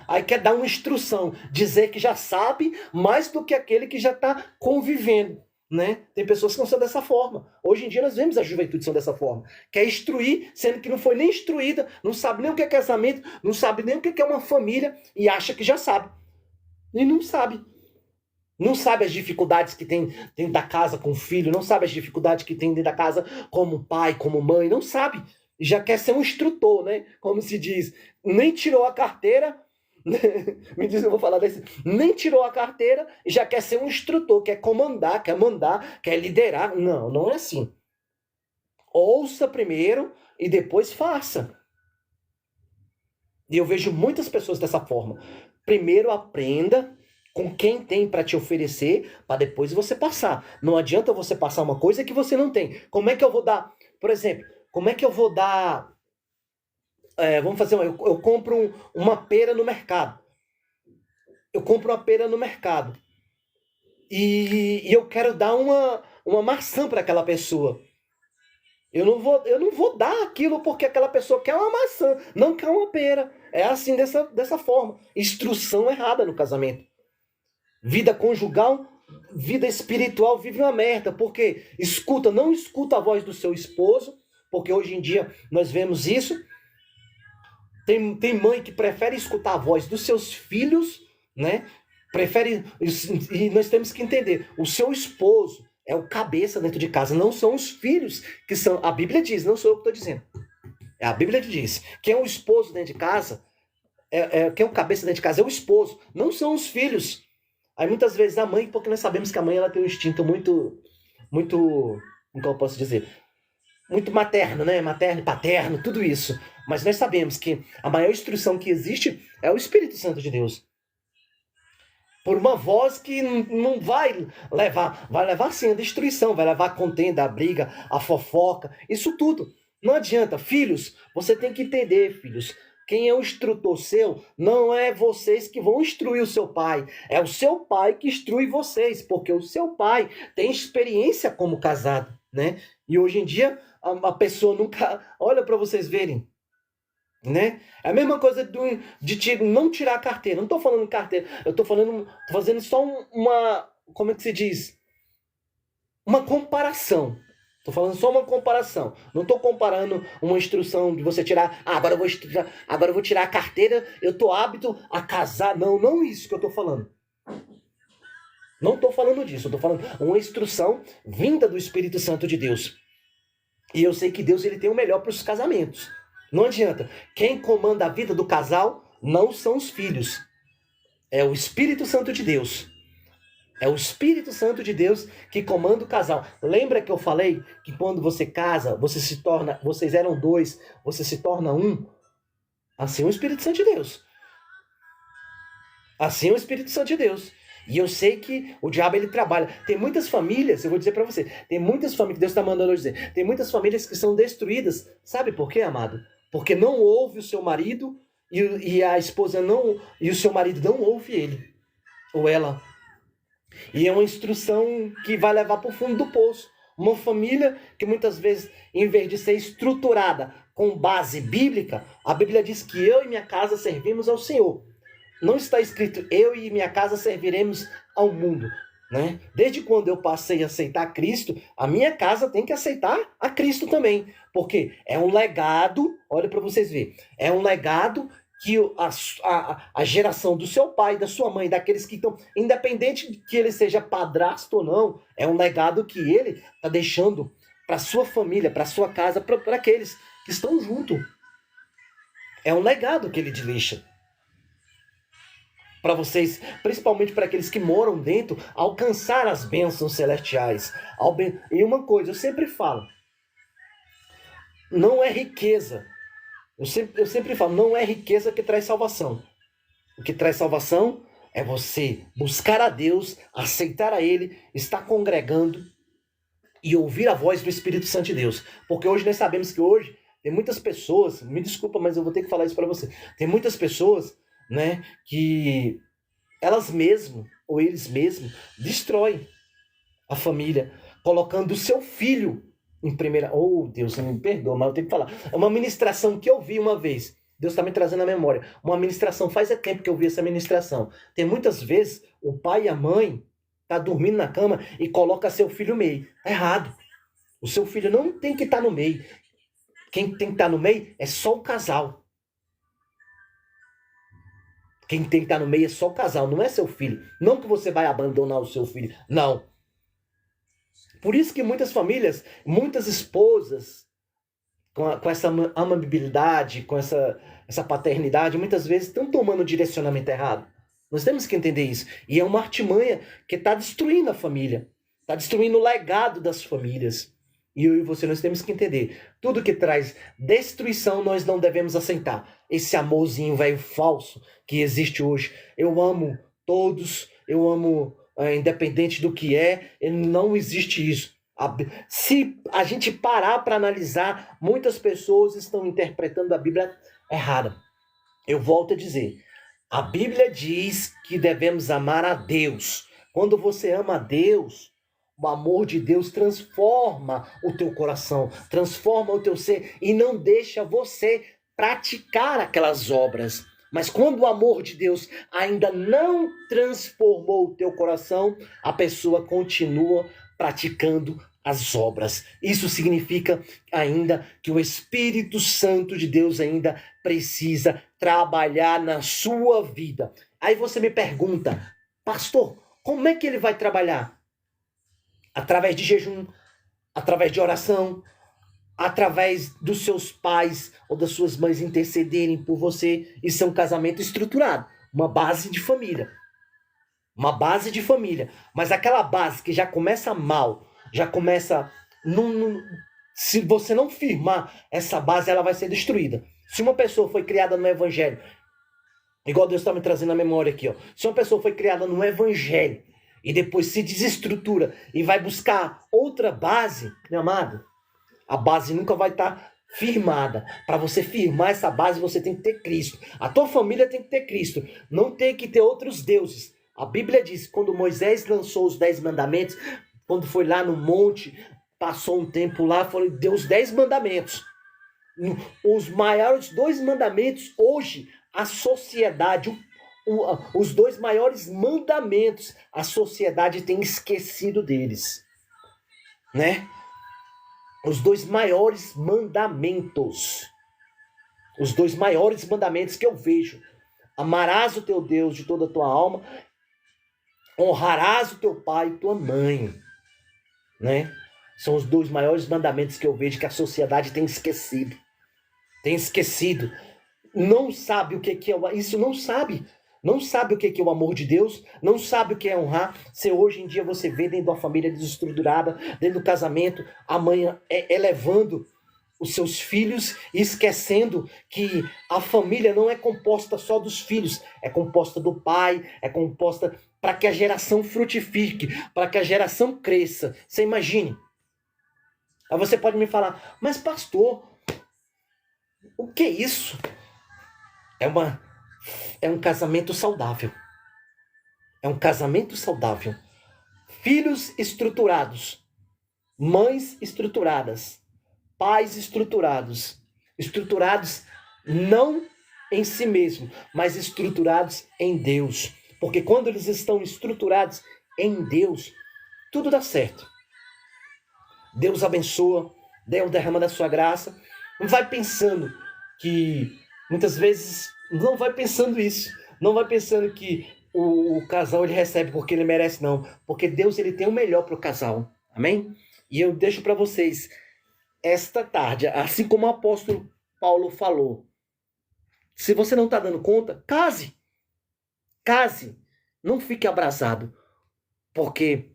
aí quer dar uma instrução, dizer que já sabe mais do que aquele que já está convivendo, né? Tem pessoas que não são dessa forma. Hoje em dia nós vemos a juventude são dessa forma. Quer instruir, sendo que não foi nem instruída, não sabe nem o que é casamento, não sabe nem o que é uma família e acha que já sabe. E não sabe. Não sabe as dificuldades que tem dentro da casa com o filho, não sabe as dificuldades que tem dentro da casa como pai, como mãe, não sabe. Já quer ser um instrutor, né? Como se diz. Nem tirou a carteira, me diz, eu vou falar desse. Nem tirou a carteira e já quer ser um instrutor, quer comandar, quer mandar, quer liderar. Não, não é assim. Ouça primeiro e depois faça. E eu vejo muitas pessoas dessa forma. Primeiro aprenda com quem tem para te oferecer, para depois você passar. Não adianta você passar uma coisa que você não tem. Como é que eu vou dar? Por exemplo, como é que eu vou dar... vamos fazer eu compro uma pera no mercado. Eu compro uma pera no mercado. E eu quero dar uma maçã para aquela pessoa. Eu não vou dar aquilo porque aquela pessoa quer uma maçã, não quer uma pera. É assim, dessa forma. Instrução errada no casamento. Vida conjugal, vida espiritual vive uma merda, porque não escuta a voz do seu esposo, porque hoje em dia nós vemos isso. Tem mãe que prefere escutar a voz dos seus filhos, né? E nós temos que entender, o seu esposo é o cabeça dentro de casa, não são os filhos que são. A Bíblia diz, não sou eu que estou dizendo. A Bíblia diz, quem é o esposo dentro de casa, quem é o cabeça dentro de casa é o esposo, não são os filhos. Aí muitas vezes a mãe, porque nós sabemos que a mãe ela tem um instinto muito, como eu posso dizer, muito materno, né? Materno, paterno, tudo isso. Mas nós sabemos que a maior instrução que existe é o Espírito Santo de Deus. Por uma voz que não vai levar sim a destruição, vai levar a contenda, a briga, a fofoca, isso tudo. Não adianta, filhos, você tem que entender, filhos. Quem é o instrutor seu não é vocês que vão instruir o seu pai. É o seu pai que instrui vocês, porque o seu pai tem experiência como casado, né? E hoje em dia a pessoa nunca olha para vocês verem, né? É a mesma coisa de não tirar a carteira. Não estou falando em carteira, eu estou fazendo só como é que se diz? Uma comparação. Estou falando só uma comparação. Não estou comparando uma instrução de você tirar... agora eu vou tirar a carteira, eu estou apto a casar. Não isso que eu estou falando. Não estou falando disso. Eu estou falando uma instrução vinda do Espírito Santo de Deus. E eu sei que Deus ele tem o melhor para os casamentos. Não adianta. Quem comanda a vida do casal não são os filhos. É o Espírito Santo de Deus. É o Espírito Santo de Deus que comanda o casal. Lembra que eu falei que quando você casa, vocês eram dois, você se torna um? Assim é o Espírito Santo de Deus. Assim é o Espírito Santo de Deus. E eu sei que o diabo ele trabalha. Tem muitas famílias, eu vou dizer para você, tem muitas famílias, Deus está mandando eu dizer, tem muitas famílias que são destruídas. Sabe por quê, amado? Porque não ouve o seu marido e a esposa não, e o seu marido não ouve ele ou ela. E é uma instrução que vai levar para o fundo do poço. Uma família que muitas vezes, em vez de ser estruturada com base bíblica, a Bíblia diz que eu e minha casa servimos ao Senhor. Não está escrito, eu e minha casa serviremos ao mundo. Né? Desde quando eu passei a aceitar Cristo, a minha casa tem que aceitar a Cristo também. Porque é um legado, olha para vocês verem, é um legado que a geração do seu pai, da sua mãe, daqueles que estão, independente de que ele seja padrasto ou não, é um legado que ele está deixando para sua família, para sua casa, para aqueles que estão junto. É um legado que ele deixa para vocês, principalmente para aqueles que moram dentro, alcançar as bênçãos celestiais. E uma coisa, eu sempre falo, não é riqueza. Eu sempre falo, não é riqueza que traz salvação. O que traz salvação é você buscar a Deus, aceitar a Ele, estar congregando e ouvir a voz do Espírito Santo de Deus. Porque hoje nós sabemos que hoje tem muitas pessoas, me desculpa, mas eu vou ter que falar isso para você. Tem muitas pessoas, né, que elas mesmas, ou eles mesmos, destroem a família, colocando o seu filho em primeira... Oh, Deus, me perdoa, mas eu tenho que falar. É uma ministração que eu vi uma vez. Deus está me trazendo à memória. Uma ministração, faz tempo que eu vi essa ministração. Tem muitas vezes, o pai e a mãe tá dormindo na cama e coloca seu filho no meio. Tá errado. O seu filho não tem que estar no meio. Quem tem que estar no meio é só o casal. Quem tem que estar no meio é só o casal, não é seu filho. Não que você vai abandonar o seu filho. Não. Por isso que muitas famílias, muitas esposas, com essa amabilidade, com essa paternidade, muitas vezes estão tomando o direcionamento errado. Nós temos que entender isso. E é uma artimanha que está destruindo a família. Está destruindo o legado das famílias. E eu e você, nós temos que entender. Tudo que traz destruição, nós não devemos aceitar. Esse amorzinho velho falso que existe hoje. Eu amo todos, eu amo... independente do que não existe isso. Se a gente parar para analisar, muitas pessoas estão interpretando a Bíblia errada. Eu volto a dizer, a Bíblia diz que devemos amar a Deus. Quando você ama a Deus, o amor de Deus transforma o teu coração, transforma o teu ser e não deixa você praticar aquelas obras. Mas quando o amor de Deus ainda não transformou o teu coração, a pessoa continua praticando as obras. Isso significa ainda que o Espírito Santo de Deus ainda precisa trabalhar na sua vida. Aí você me pergunta, pastor, como é que ele vai trabalhar? Através de jejum, através de oração, através dos seus pais ou das suas mães intercederem por você. Isso é um casamento estruturado, uma base de família. Uma base de família. Mas aquela base que já começa mal, já começa... se você não firmar essa base, ela vai ser destruída. Se uma pessoa foi criada no evangelho, igual Deus está me trazendo a memória aqui, ó. Se uma pessoa foi criada no evangelho e depois se desestrutura e vai buscar outra base, meu amado, a base nunca vai estar firmada. Para você firmar essa base, você tem que ter Cristo. A tua família tem que ter Cristo. Não tem que ter outros deuses. A Bíblia diz, quando Moisés lançou os 10 mandamentos, quando foi lá no monte, passou um tempo lá, deu os 10 mandamentos. Os maiores 2 mandamentos, hoje, a sociedade, os 2 maiores mandamentos, a sociedade tem esquecido deles. Né? Os 2 maiores mandamentos. Os 2 maiores mandamentos que eu vejo. Amarás o teu Deus de toda a tua alma. Honrarás o teu pai e tua mãe. Né? São os 2 maiores mandamentos que eu vejo que a sociedade tem esquecido. tem esquecido, não sabe o que é isso, não sabe. Não sabe o que é o amor de Deus, não sabe o que é honrar. Se hoje em dia você vê dentro da família desestruturada, dentro do casamento, a mãe elevando os seus filhos e esquecendo que a família não é composta só dos filhos, é composta do pai, é composta para que a geração frutifique, para que a geração cresça. Você imagine. Aí você pode me falar, mas pastor, o que é isso? É um casamento saudável. É um casamento saudável. Filhos estruturados, mães estruturadas, pais estruturados. Estruturados não em si mesmo, mas estruturados em Deus. Porque quando eles estão estruturados em Deus, tudo dá certo. Deus abençoa, Deus derrama da sua graça. Não vai pensando que, muitas vezes, não vai pensando isso. Não vai pensando que o casal ele recebe porque ele merece, não. Porque Deus ele tem o melhor para o casal. Amém? E eu deixo para vocês, esta tarde, assim como o apóstolo Paulo falou, se você não está dando conta, case. Case. Não fique abraçado. Porque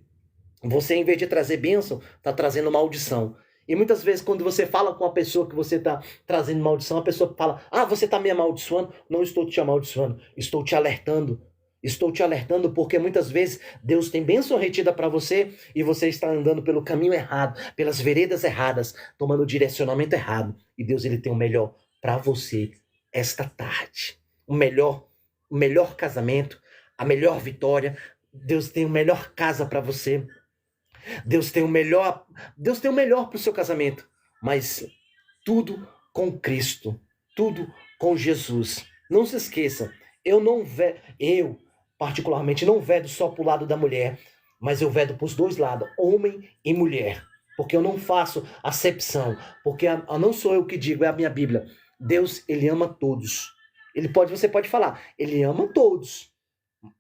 você, em vez de trazer bênção, está trazendo maldição. E muitas vezes, quando você fala com a pessoa que você está trazendo maldição, a pessoa fala, você está me amaldiçoando. Não estou te amaldiçoando, estou te alertando. Estou te alertando porque muitas vezes Deus tem bênção retida para você e você está andando pelo caminho errado, pelas veredas erradas, tomando o direcionamento errado. E Deus ele tem o melhor para você esta tarde. O melhor casamento, a melhor vitória. Deus tem o melhor casa para você. Deus tem o melhor para o seu casamento, mas tudo com Cristo, tudo com Jesus. Não se esqueça, eu particularmente não vedo só para o lado da mulher, mas eu vedo para os dois lados, homem e mulher, porque eu não faço acepção, porque não sou eu que digo, é a minha Bíblia. Deus, ele ama todos. Você pode falar, ele ama todos.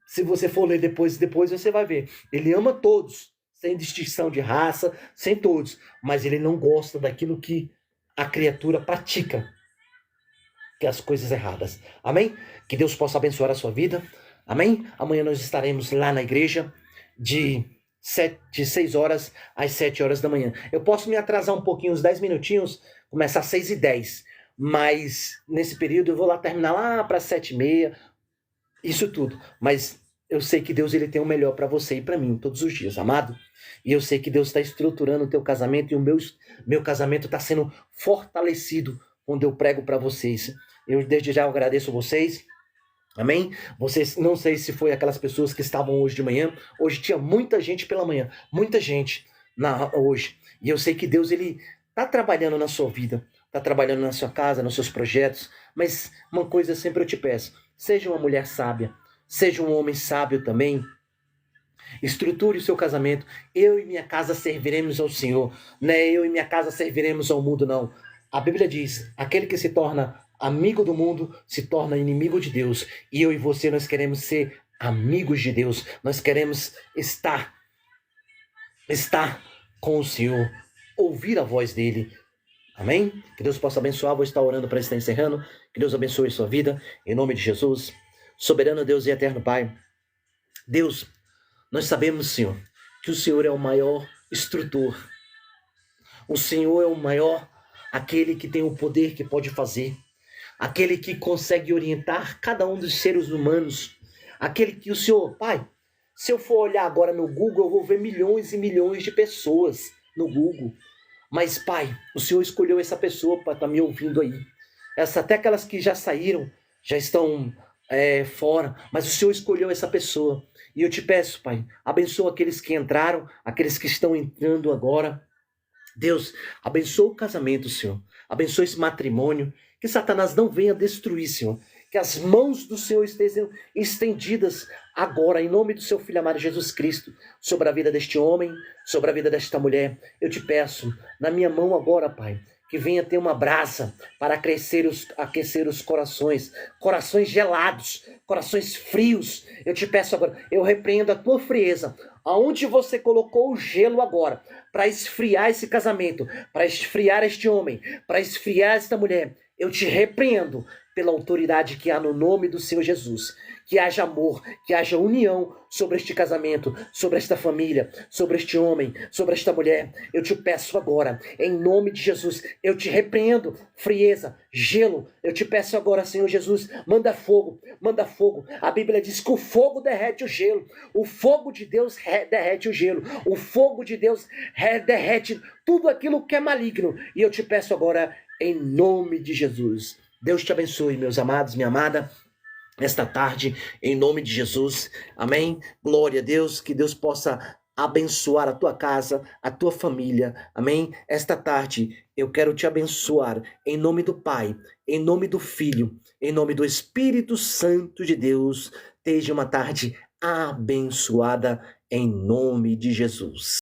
Se você for ler depois você vai ver. Ele ama todos, sem distinção de raça, sem todos. Mas ele não gosta daquilo que a criatura pratica, que é as coisas erradas. Amém? Que Deus possa abençoar a sua vida. Amém? Amanhã nós estaremos lá na igreja de 6 horas às 7 horas da manhã. Eu posso me atrasar um pouquinho, uns 10 minutinhos, começar às 6h10. Mas nesse período eu vou lá terminar lá para 7h30. Isso tudo. Mas eu sei que Deus ele tem o melhor para você e para mim todos os dias, amado. E eu sei que Deus está estruturando o teu casamento e o meu casamento está sendo fortalecido quando eu prego para vocês. Eu desde já agradeço a vocês. Amém? Vocês, não sei se foi aquelas pessoas que estavam hoje de manhã. Hoje tinha muita gente pela manhã. Muita gente hoje. E eu sei que Deus ele está trabalhando na sua vida. Está trabalhando na sua casa, nos seus projetos. Mas uma coisa sempre eu te peço. Seja uma mulher sábia. Seja um homem sábio também. Estruture o seu casamento. Eu e minha casa serviremos ao Senhor. Não é eu e minha casa serviremos ao mundo, não. A Bíblia diz, aquele que se torna amigo do mundo se torna inimigo de Deus. E eu e você, nós queremos ser amigos de Deus. Nós queremos estar com o Senhor. Ouvir a voz dele. Amém? Que Deus possa abençoar. Vou estar orando para estar encerrando. Que Deus abençoe a sua vida. Em nome de Jesus. Soberano Deus e eterno Pai. Deus, nós sabemos, Senhor, que o Senhor é o maior instrutor. O Senhor é o maior, aquele que tem o poder que pode fazer. Aquele que consegue orientar cada um dos seres humanos. Aquele que o Senhor, Pai, se eu for olhar agora no Google, eu vou ver milhões e milhões de pessoas no Google. Mas, Pai, o Senhor escolheu essa pessoa para estar me ouvindo aí. Até aquelas que já saíram, já estão fora, mas o Senhor escolheu essa pessoa. E eu te peço, Pai, abençoa aqueles que entraram, aqueles que estão entrando agora. Deus, abençoa o casamento, Senhor. Abençoa esse matrimônio. Que Satanás não venha destruir, Senhor. Que as mãos do Senhor estejam estendidas agora, em nome do seu Filho amado Jesus Cristo, sobre a vida deste homem, sobre a vida desta mulher. Eu te peço, na minha mão agora, Pai, que venha ter uma brasa para aquecer os corações, corações gelados, corações frios. Eu te peço agora, eu repreendo a tua frieza, aonde você colocou o gelo agora, para esfriar esse casamento, para esfriar este homem, para esfriar esta mulher. eu te repreendo pela autoridade que há no nome do Senhor Jesus. Que haja amor, que haja união sobre este casamento, sobre esta família, sobre este homem, sobre esta mulher. Eu te peço agora, em nome de Jesus, eu te repreendo frieza, gelo. Eu te peço agora, Senhor Jesus, manda fogo, manda fogo. A Bíblia diz que o fogo derrete o gelo. O fogo de Deus derrete o gelo. O fogo de Deus derrete tudo aquilo que é maligno. E eu te peço agora, em nome de Jesus. Deus te abençoe, meus amados, minha amada, esta tarde, em nome de Jesus. Amém? Glória a Deus, que Deus possa abençoar a tua casa, a tua família. Amém? Esta tarde, eu quero te abençoar em nome do Pai, em nome do Filho, em nome do Espírito Santo de Deus. Seja uma tarde abençoada em nome de Jesus.